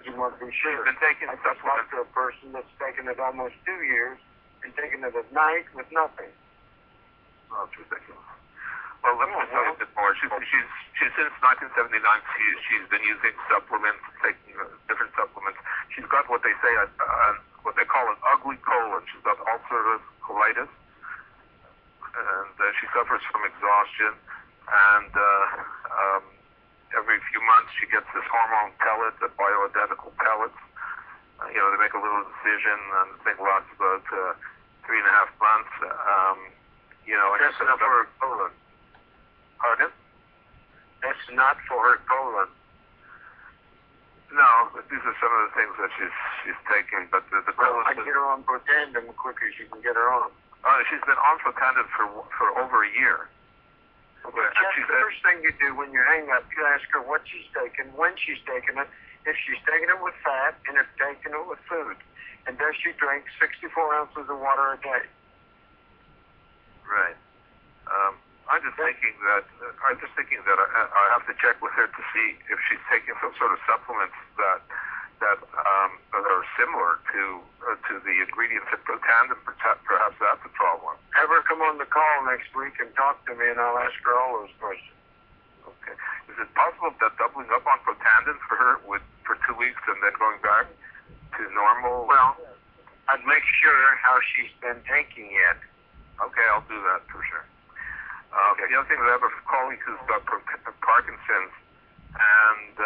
you must be sure. She's been taking I just talked to a person that's taken it almost 2 years and taking it at night with nothing. Oh, it's ridiculous. Well, let me just tell you a bit more. She's since 1979, she's been using supplements, taking different supplements. She's got what they say, what they call an ugly colon. She's got ulcerative colitis, and she suffers from exhaustion. And every few months, she gets this hormone pellet, the bioidentical pellets. They make a little incision, and the thing lasts about 3.5 months. That's not for her colon. Pardon? That's not for her colon. No, but these are some of the things that she's taking. But the colon. I get her on protandim quicker as you can get her on. She's been on protandim for over a year. Okay. That's the first thing you do when you hang up. You ask her what she's taking, when she's taking it, if she's taking it with fat, and if taking it with food. And does she drink 64 ounces of water a day? Right. I'm just thinking that I have to check with her to see if she's taking some sort of supplements that are similar to the ingredients in protandim. Perhaps that's the problem. Have her come on the call next week and talk to me, and I'll ask her all those questions. Okay. Is it possible that doubling up on protandim for her for 2 weeks and then going back to normal? Well, I'd make sure how she's been taking it. Okay, I'll do that for sure. The other thing is I have a colleague who's got Parkinson's, and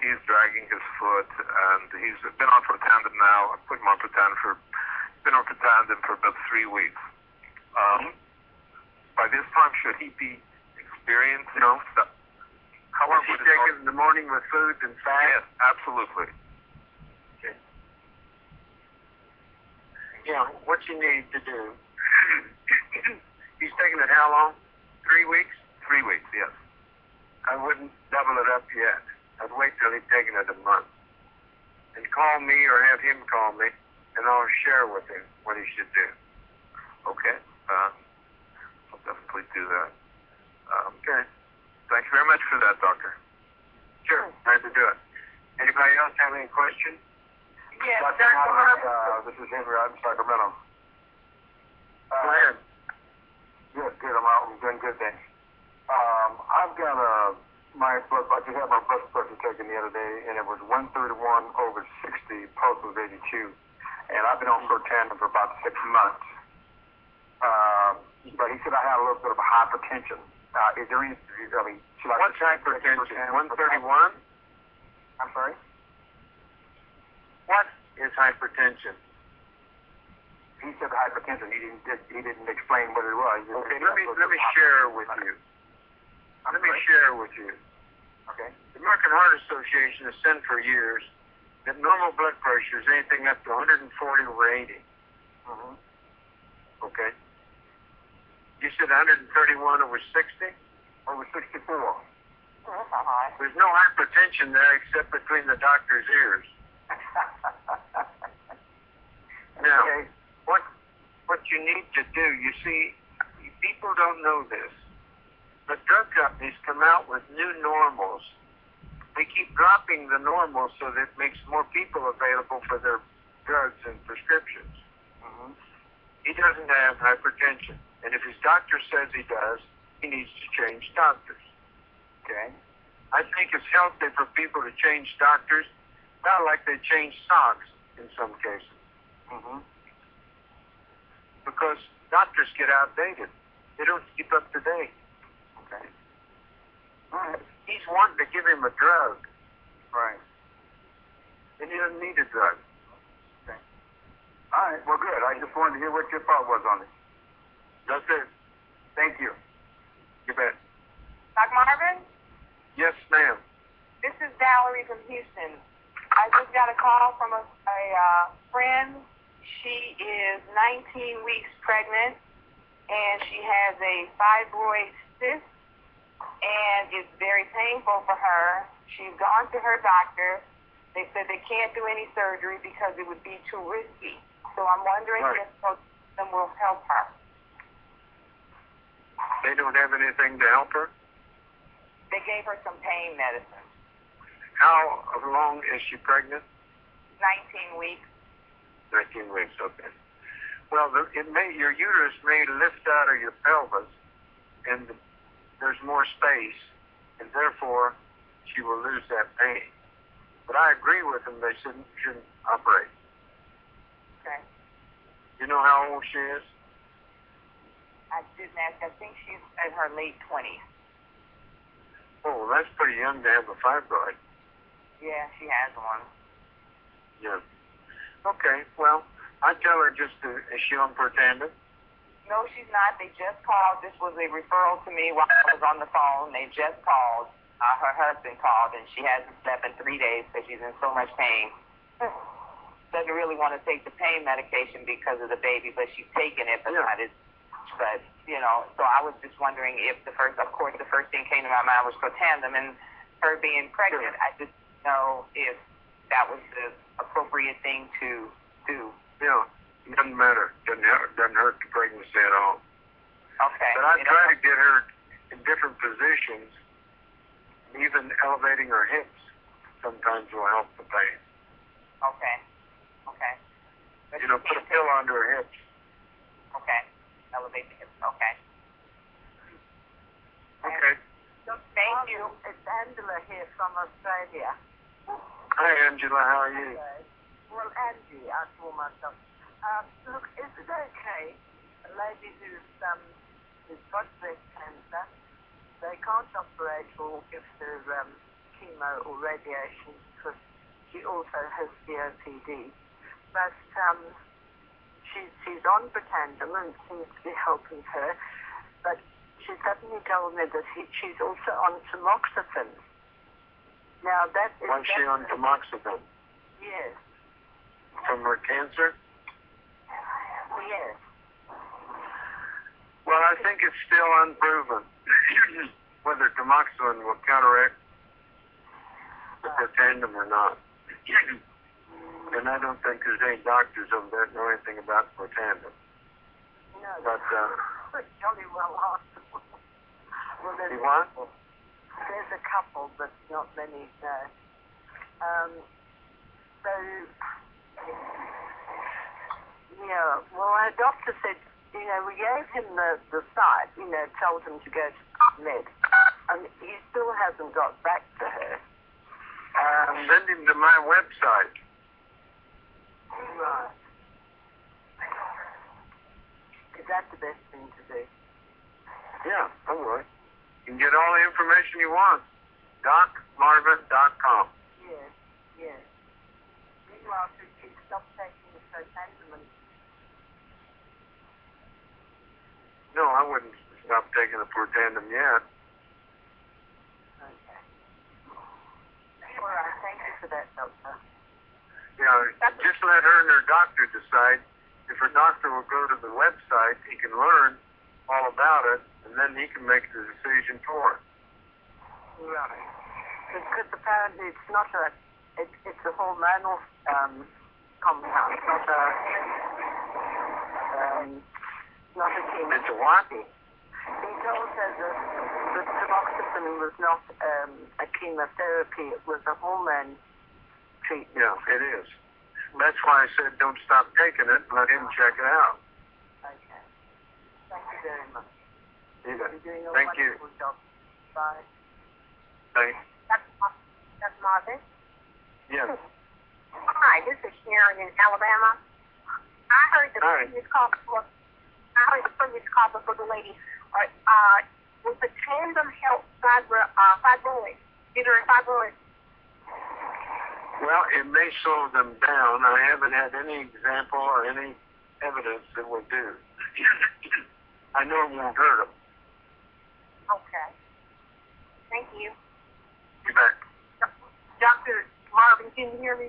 he's dragging his foot, and he's been on protandim now. I put him on protandim for about 3 weeks. By this time, should he be experiencing? No. How much he take it in the morning with food and fat? Yes, absolutely. Okay. Yeah, what you need to do. He's taking it how long? 3 weeks? 3 weeks, yes. I wouldn't double it up yet. I'd wait till he's taken it a month. And call me or have him call me, and I'll share with him what he should do. Okay. I'll definitely do that. Okay. Thank you very much for that, Doctor. Sure. Glad to do it. Anybody else have any questions? Yes, Dr. Dr. This is Henry. I'm in Sacramento. Go ahead. Yes, good. I'm doing good, thanks. I've got I just had my blood pressure taken the other day, and it was 131/60. Pulse was 82, and I've been on protandim for about 6 months. But he said I had a little bit of hypertension. Is there any? Should I? What's hypertension? 131. I'm sorry. What is hypertension? He said hypertension. He didn't explain what it was. Okay, let me share with you. Let me share with you. Okay. The American Heart Association has said for years that normal blood pressure is anything up to 140/80. Mm-hmm. Okay. You said 131/60? Over 64. Oh, that's not high. There's no hypertension there except between the doctor's ears. Now, Okay. what you need to do, you see, people don't know this, but drug companies come out with new normals. They keep dropping the normals so that it makes more people available for their drugs and prescriptions. Mm-hmm. He doesn't have hypertension, and if his doctor says he does, he needs to change doctors. Okay. I think it's healthy for people to change doctors, not like they change socks in some cases. Mm-hmm. Because doctors get outdated. They don't keep up to date. Okay. All right. He's wanting to give him a drug. Right. And he doesn't need a drug. Okay. All right. Well, good. I just wanted to hear what your thought was on it. That's it. Thank you. You bet. Doc Marvin, Yes, ma'am. this is Valerie from Houston. I just got a call from a friend. She is 19 weeks pregnant, and she has a fibroid cyst, and it's very painful for her. She's gone to her doctor. They said they can't do any surgery because it would be too risky. So I'm wondering Right. them will help her. They don't have anything to help her? They gave her some pain medicine. How long is she pregnant? 19 weeks. 19 weeks, okay. Well, your uterus may lift out of your pelvis, and there's more space, and therefore she will lose that pain. But I agree with them, they shouldn't operate. Okay. You know how old she is? I didn't ask. I think she's in her late 20s. Oh, well, that's pretty young to have a fibroid. Yeah, she has one. Yeah. Okay, well, I tell her is she on protandim? No, she's not. They just called. This was a referral to me while I was on the phone. They just called. Her husband called, and she hasn't slept in 3 days because she's in so much pain. Doesn't really want to take the pain medication because of the baby, but she's taking it, but not as. But, you know, so I was just wondering if the first thing came to my mind was protandim and her being pregnant. I just know if that was the appropriate thing to do. Yeah, it doesn't matter. Doesn't hurt the pregnancy at all. Okay. But I try to get her in different positions, even elevating her hips sometimes will help the pain. Okay. Okay. But you know, put a pillow under her hips. Okay. Elevate the hips. Okay. Okay. Thank you. It's Angela here from Australia. Hi, Angela. How are you? Well, Angie, I call myself. Look, is it okay? A lady who's got breast cancer, they can't operate or give her chemo or radiation because she also has COPD. But she's on protandim and seems to be helping her. But she suddenly told me that she's also on tamoxifen. Now that is. Why is she on tamoxifen? Yes. From her cancer? Yes. Well, I think it's still unproven whether tamoxifen will counteract the protandim or not. And I don't think there's any doctors over there that know anything about protandim. No, but jolly well asked. Well, you what? There's a couple, but not many. So, yeah, well, our doctor said, we gave him the site, told him to go to med, and he still hasn't got back to her. Send him to my website. Right. Is that the best thing to do? Yeah, I would. You can get all the information you want. DocMarvin.com. Yes, yes. Meanwhile, she stopped taking the protandim. No, I wouldn't stop taking the protandim yet. Okay. All right, thank you for that, doctor. Yeah, just let her and her doctor decide. If her doctor will go to the website, he can learn all about it, and then he can make the decision for her. Right. Because apparently it's not it's a hormonal compound, not a chemo. It's a what? He told her that tamoxifen was not a chemotherapy, it was a hormone treatment. Yeah, it is. That's why I said don't stop taking it. Let him check it out. Okay. Thank you very much. You're doing a Thank you. wonderful job. Bye. Thanks. That's Marvin. Yes. Hi, this is Sharon in Alabama. I heard the previous call before. The lady. Will the tandem help fibroids? Uterine fibroids? Well, it may slow them down. I haven't had any example or any evidence that will do. I know it won't hurt them. Okay. Thank you. You bet. Dr. Marvin, can you hear me?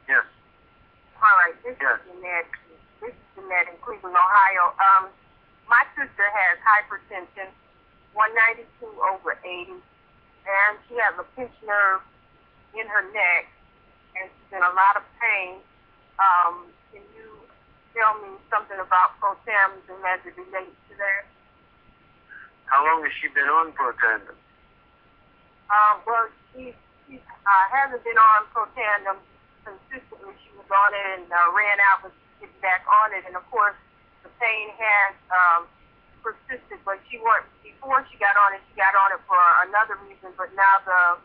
Yes. All right. This is Jeanette. This is Jeanette in Cleveland, Ohio. My sister has hypertension, 192/80, and she has a pinched nerve in her neck, and she's in a lot of pain. Can you tell me something about protams and as it relates to that. How long has she been on protandim? Well, she hasn't been on protandim consistently. She was on it and ran out, but she gets back on it. And of course, the pain has persisted. But before she got on it for another reason. But now the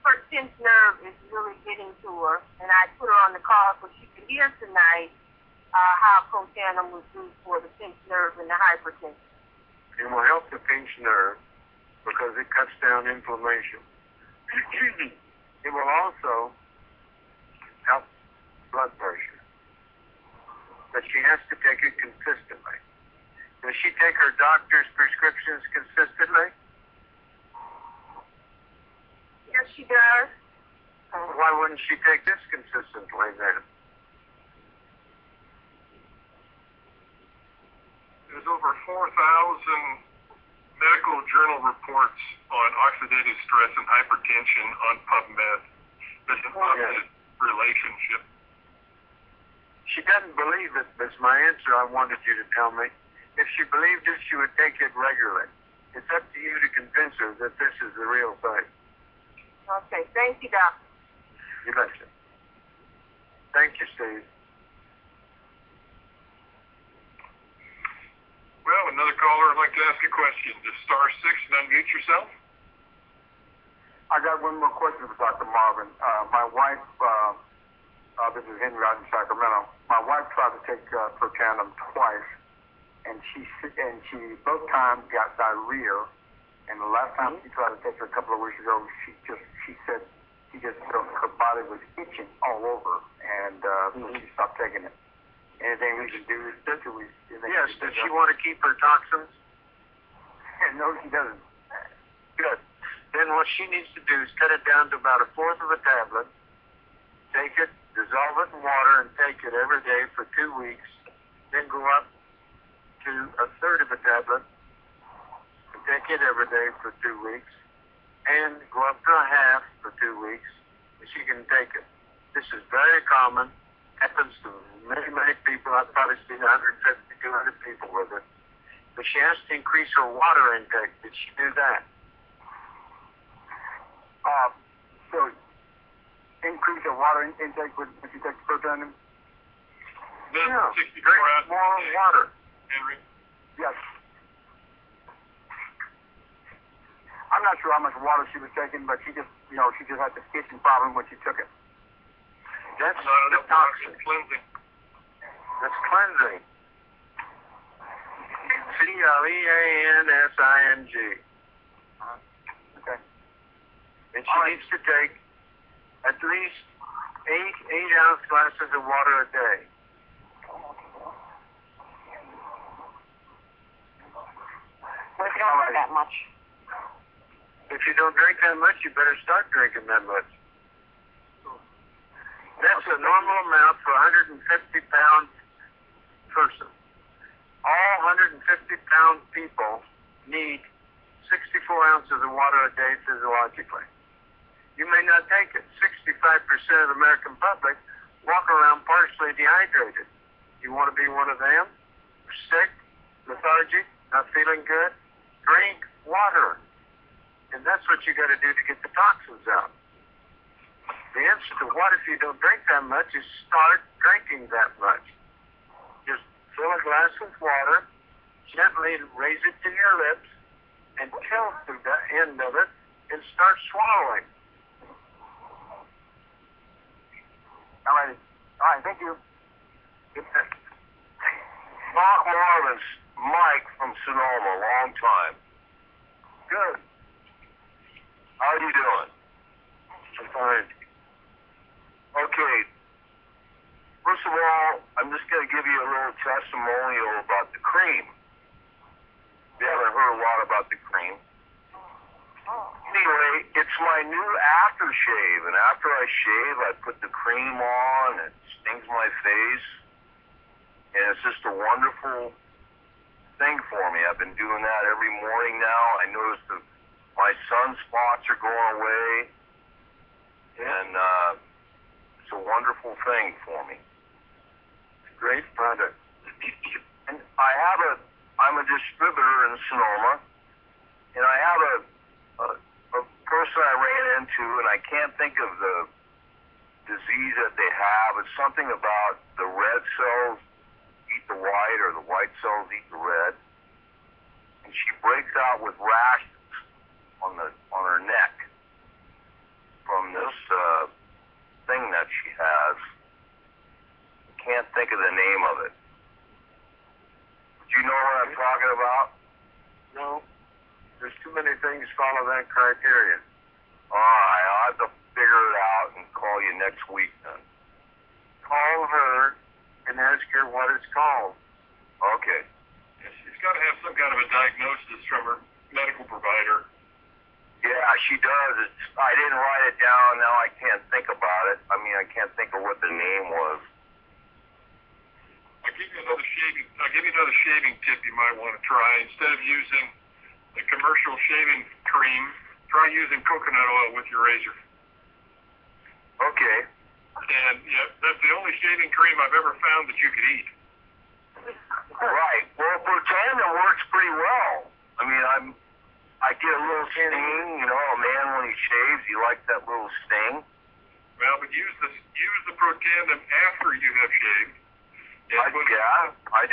her tenth nerve is really getting to her, and I put her on the call so she could hear tonight how protandim was used for the tenth nerve and the hypertension. It will help the pinched nerve because it cuts down inflammation. It will also help blood pressure. But she has to take it consistently. Does she take her doctor's prescriptions consistently? Yes, she does. Why wouldn't she take this consistently then? There's over 4,000 medical journal reports on oxidative stress and hypertension on PubMed. There's an opposite relationship. She doesn't believe it. That's my answer I wanted you to tell me. If she believed it, she would take it regularly. It's up to you to convince her that this is the real thing. Okay, thank you, Doctor. You betcha. Thank you, Steve. Well, another caller would like to ask a question. Just *6 and unmute yourself. I got one more question for Dr. Marvin. My wife, this is Henry out in Sacramento. My wife tried to take protandim twice, and she both times got diarrhea. And the last time she tried to take it a couple of weeks ago, she said she just felt her body was itching all over, and so she stopped taking it. Anything we can do is yes, does she want to keep her toxins? No, she doesn't. Good. Then what she needs to do is cut it down to about 1/4 of a tablet, take it, dissolve it in water, and take it every day for 2 weeks, then go up to 1/3 of a tablet, and take it every day for 2 weeks, and go up to 1/2 for 2 weeks, and she can take it. This is very common, happens to many people. I've probably seen 150, 200 people with it. But she has to increase her water intake. Did she do that? So increase your water intake if you take protandim? Yeah, 64 drink ounces more a day, water. Henry. Yes. I'm not sure how much water she was taking, but she just had this itching problem when she took it. That's Not the enough water, toxin. cleansing. That's cleansing. CLEANSING. Okay. And she needs to take at least 8-ounce glasses of water a day. What if you don't drink that much? If you don't drink that much, you better start drinking that much. That's a normal amount for a 150-pound person. All 150-pound people need 64 ounces of water a day physiologically. You may not take it. 65% of the American public walk around partially dehydrated. You want to be one of them? Sick, lethargic, not feeling good? Drink water. And that's what you got to do to get the toxins out. The answer to what if you don't drink that much is start drinking that much. Just fill a glass with water, gently raise it to your lips, and tilt to the end of it, and start swallowing. All right, thank you. Doc Marvin's Mike from Sonoma, long time. Good. How are you doing? I'm fine. Okay. First of all, I'm just going to give you a little testimonial about the cream. You haven't heard a lot about the cream. Anyway, it's my new aftershave, and after I shave, I put the cream on, it stings my face, and it's just a wonderful thing for me. I've been doing that every morning now. I noticed that my sunspots are going away, and it's a wonderful thing for me. Great product. And I'm a distributor in Sonoma, and I have a person I ran into, and I can't think of the disease that they have. It's something about the red cells eat the white, or the white cells eat the red, and she breaks out with rashes on her neck from this thing that she has. Can't think of the name of it. Do you know what I'm talking about? No. There's too many things follow that criteria. All right, I'll have to figure it out and call you next week then. Call her and ask her what it's called. Okay. Yeah, she's got to have some kind of a diagnosis from her medical provider. Yeah, she does. I didn't write it down. Now I can't think about it. I mean, I can't think of what the name was. I'll give you another shaving tip you might want to try. Instead of using the commercial shaving cream, try using coconut oil with your razor. Okay. And yeah, that's the only shaving cream I've ever found that you could eat. Right. Well, protandim works pretty well. I mean, I get a little sting. You know, a man when he shaves, he likes that little sting. Well, but use the protandim after you have shaved. Yeah, I do. I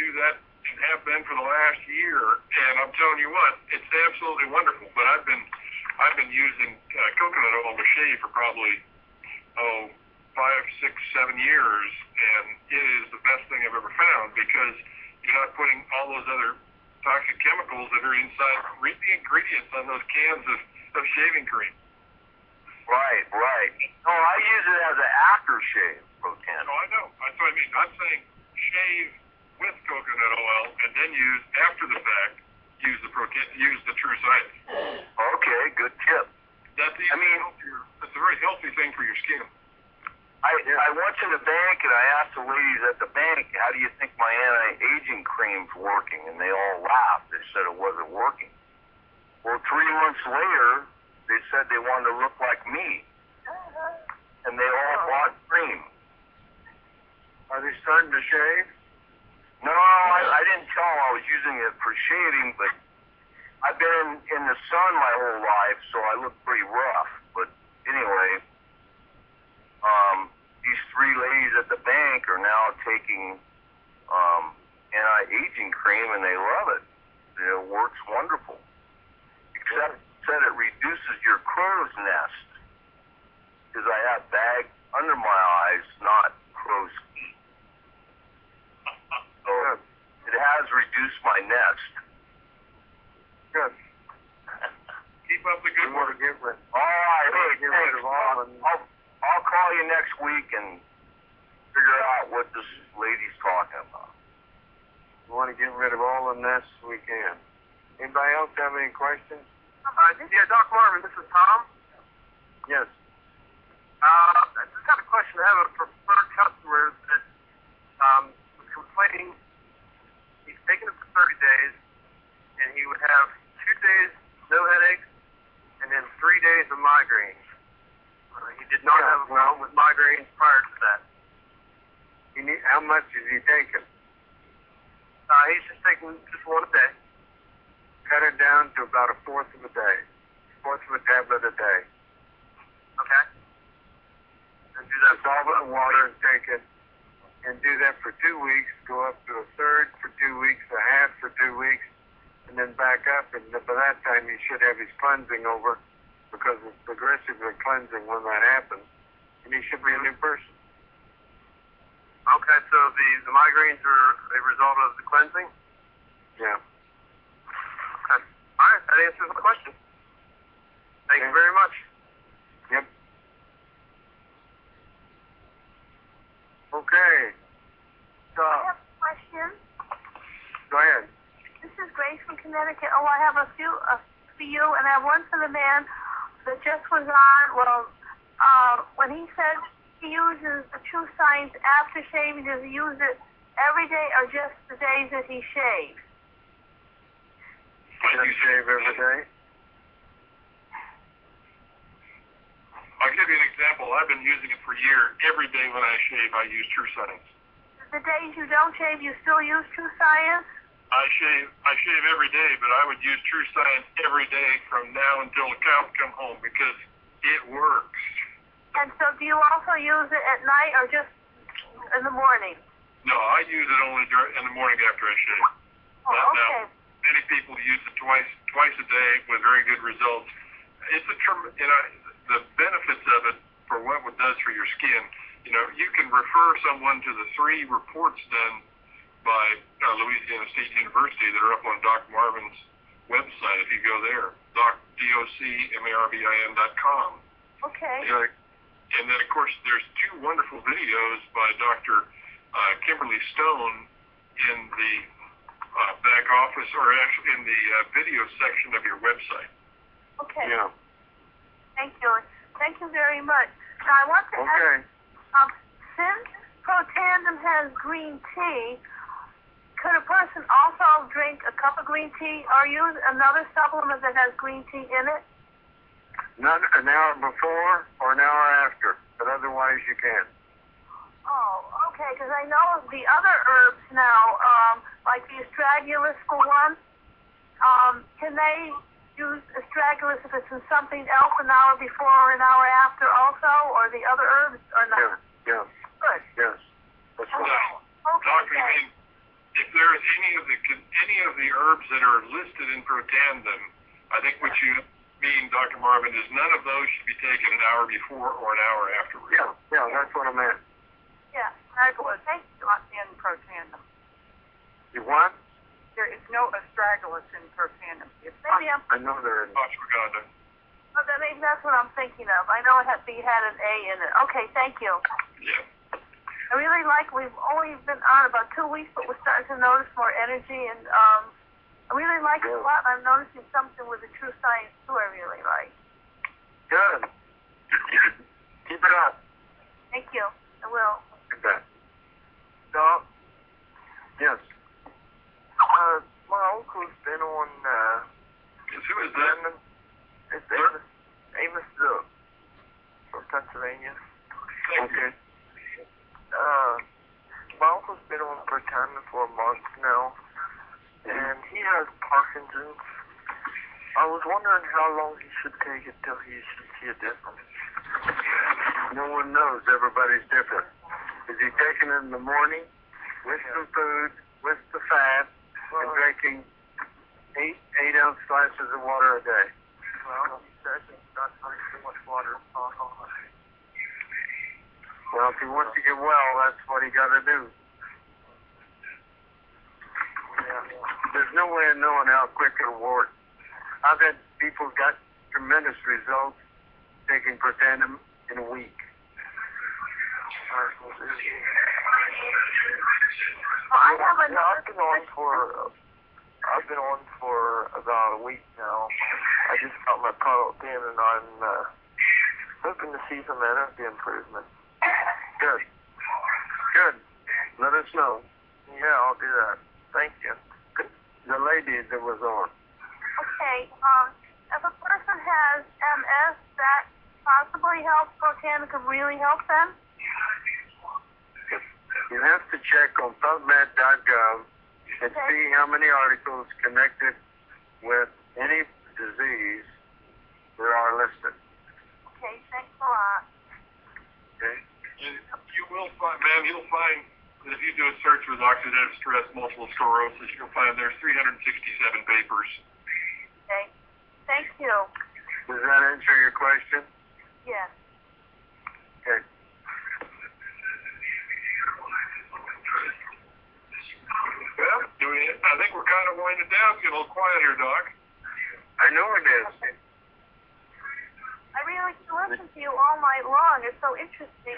do that and have been for the last year, and I'm telling you what, it's absolutely wonderful. But I've been using coconut oil to shave for probably 5, 6, 7 years, and it is the best thing I've ever found because you're not putting all those other toxic chemicals that are inside. Read the ingredients on those cans of shaving cream. Right. No, I use it as an aftershave protandim. No, I know. That's what I mean. I'm saying shave with coconut oil and then use after the fact. Use the true science. Okay, good tip. That's a very healthy thing for your skin. I went to the bank and I asked the ladies at the bank, how do you think my anti-aging cream's working? And they all laughed. They said it wasn't working. Well, 3 months later, they said they wanted to look like me. And they all bought cream. Are they starting to shave? No, I didn't tell them I was using it for shaving, but I've been in the sun my whole life, so I look pretty rough. But anyway, these 3 ladies at the bank are now taking anti-aging cream, and they love it. It works wonderful. Except said it reduces your crow's nest, because I have bags under my eyes, not crow's feet. So it has reduced my nest. Good. Keep up the good work. All right, hey, thanks. I'll call you next week and figure out what this lady's talking about. We want to get rid of all the nests we can. Anybody else have any questions? Yeah, Doc Marvin, this is Tom. Yes. I just have a question. I have a preferred customer that was complaining. He's taken it for 30 days, and he would have 2 days no headaches, and then 3 days of migraines. He did not have a problem with migraines prior to that. How much is he taking? He's just taking just one a day. Cut it down to about 1/4 of a day. 1/4 of a tablet a day. Okay. And do that. Dissolve it in water and take it. And do that for 2 weeks. Go up to 1/3 for 2 weeks, 1/2 for 2 weeks, and then back up. And by that time, he should have his cleansing over, because it's progressively cleansing when that happens. And he should be a new person. Okay, so the migraines are a result of the cleansing? Yeah. Okay. All right, that answers the question. Thank you very much. Yep. Okay. So, I have a question. go ahead. This is Grace from Connecticut. Oh, I have a few for you, and I have one for the man that just was on. Well, when he said he uses the True Science after shaving, does he use it every day or just the days that he shaves? Should you shave every day? I'll give you an example example, I've been using it for a year. Every day when I shave, I use True Science. The days you don't shave, you still use True Science? I shave every day, but I would use True Science every day from now until the cows come home because it works. And so do you also use it at night or just in the morning? No, I use it only in the morning after I shave. Oh, okay. Now, many people use it twice a day with very good results. It's the benefits of it for what it does for your skin. You can refer someone to the 3 reports done by Louisiana State University that are up on Doc Marvin's website. If you go there, docmarvin.com. Okay. And then, of course, there's 2 wonderful videos by Dr. Kimberly Stone in the back office, or actually in the video section of your website. Okay. Yeah. Thank you. Thank you very much. Now, I want to ask, since protandim has green tea, could a person also drink a cup of green tea or use another supplement that has green tea in it? Not an hour before or an hour after, but otherwise you can. Oh, okay, because I know the other herbs now, like the astragalus for one, can they use astragalus if it's in something else an hour before or an hour after also, or the other herbs or not? Yeah. Good. Yes. That's right. Okay. Doctor, I mean, if there's any of the herbs that are listed in protandim, I think what you mean, Dr. Marvin, is none of those should be taken an hour before or an hour afterwards. Yeah, that's what I meant. Yeah, astragalus. Thank you. In protandim. You what? There is no astragalus in protandim. Maybe I'm. I know there is. Ashwagandha. Oh, maybe that's what I'm thinking of. I know it had an A in it. Okay, thank you. Yeah. I really we've only been on about 2 weeks, but we're starting to notice more energy, and I really like it a lot. I'm noticing something with the True Science too. I really like. Good. Keep it up. Thank you. I will. You bet. Doc, Yes. my uncle's been on, Who is that? it's Amos from Pennsylvania. Okay. My uncle's been on protandim for a month now, and he has Parkinson's. I was wondering how long he should take it till he should see a difference. No one knows. Everybody's different. Is he taking it in the morning with some food, with the fat, and drinking 8-ounce glasses of water a day? Well, he says he's not drinking too much water. Well, if he wants to get well, that's what he got to do. There's no way of knowing how quick it'll work. I've had people got tremendous results taking protandim in a week. I've been on for about a week now. I just got my product in, and I'm hoping to see some energy improvement. Good. Good. Let us know. Yeah, I'll do that. Thank you. The lady that was on. Okay. If a person has MS, that possibly helps. Protandim could really help them. You have to check on PubMed.gov and see how many articles connected with any disease there are listed. Okay, thanks a lot. Okay? And you will find, ma'am, you'll find that if you do a search with oxidative stress, multiple sclerosis, you'll find there's 367 papers. Okay. Thank you. Does that answer your question? Yes. Okay. Well, I think we're kind of winding down. It's getting a little quiet here, Doc. I know it is. I really listen to you all night long. It's so interesting.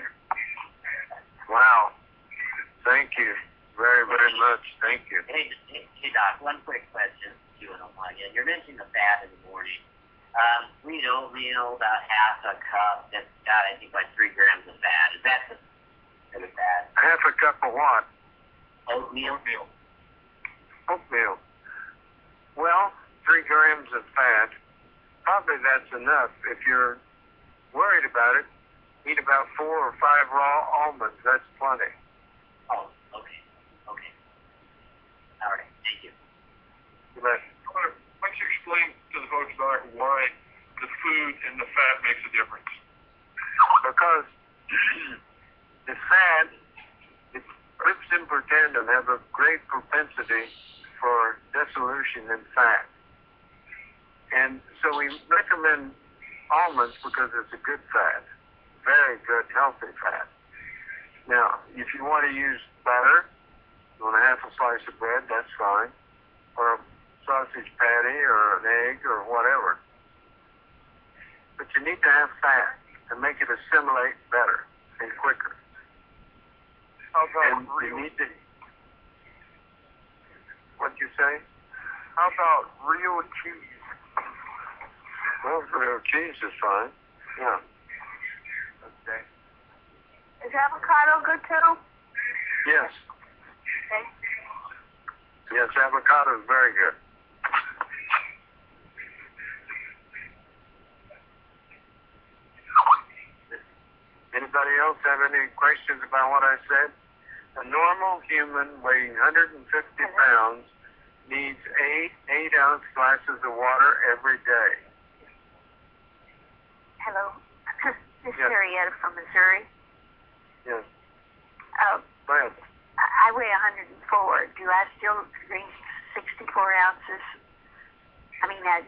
Wow. Thank you very, very much. Thank you. Hey, Doc, one quick question, if you don't mind. You're mentioning the fat in the morning. We eat oatmeal, about half a cup. That's got, I think, like 3 grams of fat. Is that the fat? Half a cup of what? Oatmeal? Oatmeal. Well, 3 grams of fat. Probably that's enough. If you're worried about it, Eat about 4 or 5 raw almonds. That's plenty. Oh, okay. Okay. All right. Thank you. But Why don't you explain to the folks, Doc, why the food and the fat makes a difference? because the fat, the trypsin protandim have a great propensity for dissolution in fat. And so we recommend almonds because it's a good fat, very good, healthy fat. Now, if you want to use butter on a half a slice of bread, that's fine, or a sausage patty or an egg or whatever. But you need to have fat to make it assimilate better and quicker. How about And real you need to, what'd you say? How about real cheese? Well, real cheese is fine. Yeah. Okay. Is avocado good too? Yes. Okay. Yes, avocado is very good. Anybody else have any questions about what I said? A normal human weighing 150 pounds needs 8 8-ounce glasses of water every day. Hello. This is Yes. Marietta from Missouri. Yes. Go ahead. I weigh 104. Do I still drink 64 ounces? I mean, I'd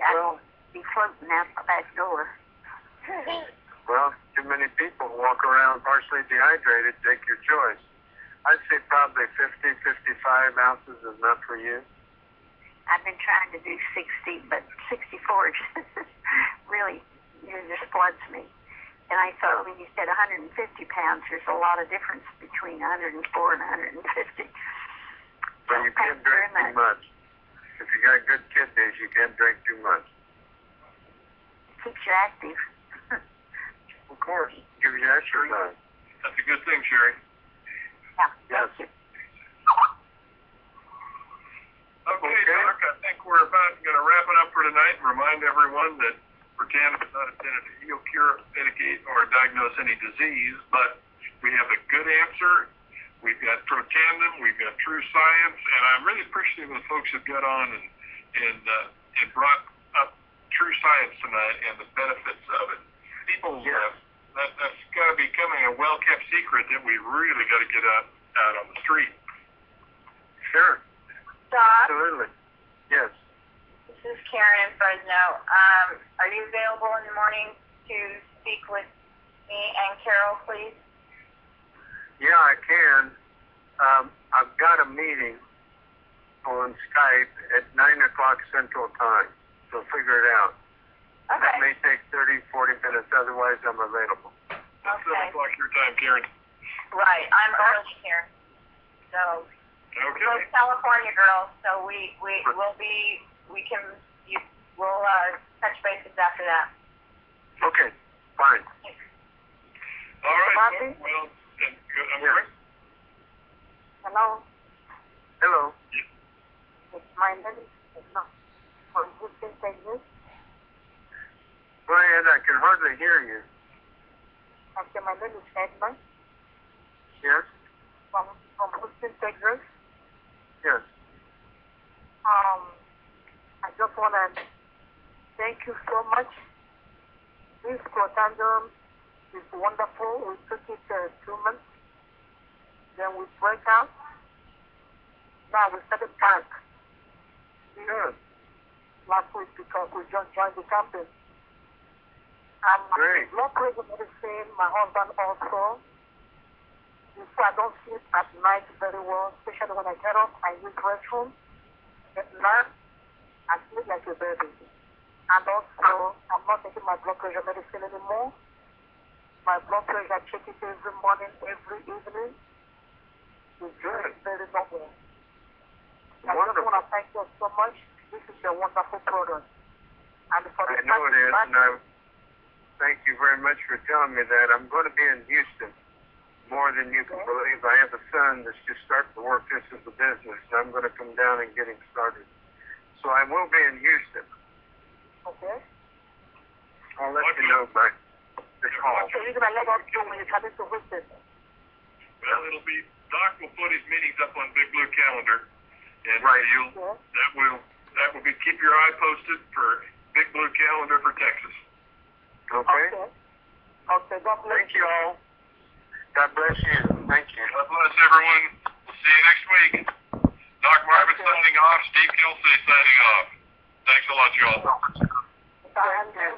be floating out the back door. Well, too many people walk around partially dehydrated. Take your choice. I'd say probably 50, 55 ounces is enough for you. I've been trying to do 60, but 64 really just floods me. And I thought when you said 150 pounds, there's a lot of difference between 104 and 150. But you can't drink too much. If you got good kidneys, you can't drink too much. Keeps you active. Of course. Give you exercise. That's a good thing, Sherry. Yeah. Yes. Okay, Doc, I think we're about going to wrap it up for tonight and remind everyone that protandim is not intended to heal, cure, mitigate, or diagnose any disease, but we have a good answer. We've got protandim, we've got true science, and I'm really appreciative of the folks that got on and brought up true science tonight and the benefits of it. People, that's got to be becoming a well-kept secret that we really got to get out on the street. Sure. Doc, Absolutely. Yes. this is Karen in Fresno. Are you available in the morning to speak with me and Carol, please? Yeah, I can. I've got a meeting on Skype at 9 o'clock Central Time, so figure it out. Okay. That may take 30, 40 minutes, otherwise I'm available. That's 7 o'clock your time, Karen. Right, I'm early here. So, Okay. we're California girls, so we'll touch bases after that. Okay, fine. All right. Well, I'm sorry. Hello. Hello. It's my name. It's not from Houston, Texas. Go ahead, I can hardly hear you. Okay, my name is Edmund Yes? from Houston, Texas. Yes. I just want to thank you so much. This protandim is wonderful. We took it 2 months. Then we break out. Now we started back. Good. Last week because we just joined the campaign. Great. Blood pressure medicine, my husband also. So I don't sleep at night very well, especially when I get up, I use restroom. At night, I sleep like a baby. And also, I'm not taking my blood pressure medicine anymore. My blood pressure, I check it every morning, every evening. It's very, very normal. I just want to thank you so much. This is a wonderful product. And for the I know it is, and I thank you very much for telling me that. I'm going to be in Houston more than you can believe. I have a son that's just starting to work this as a business, and I'm going to come down and get him started. So I will be in Houston. Okay. I'll let you know by this call. Okay, you're gonna let us know when you're coming to visit. Well, it'll be, Doc will put his meetings up on Big Blue calendar, and that will be, keep your eye posted for Big Blue calendar for Texas. Okay. Okay, God bless. Thank you all. God bless you. Thank you. God bless everyone. See you next week. Doc Marvin signing off. Steve Kelsey signing off. Thanks a lot, y'all. Bye.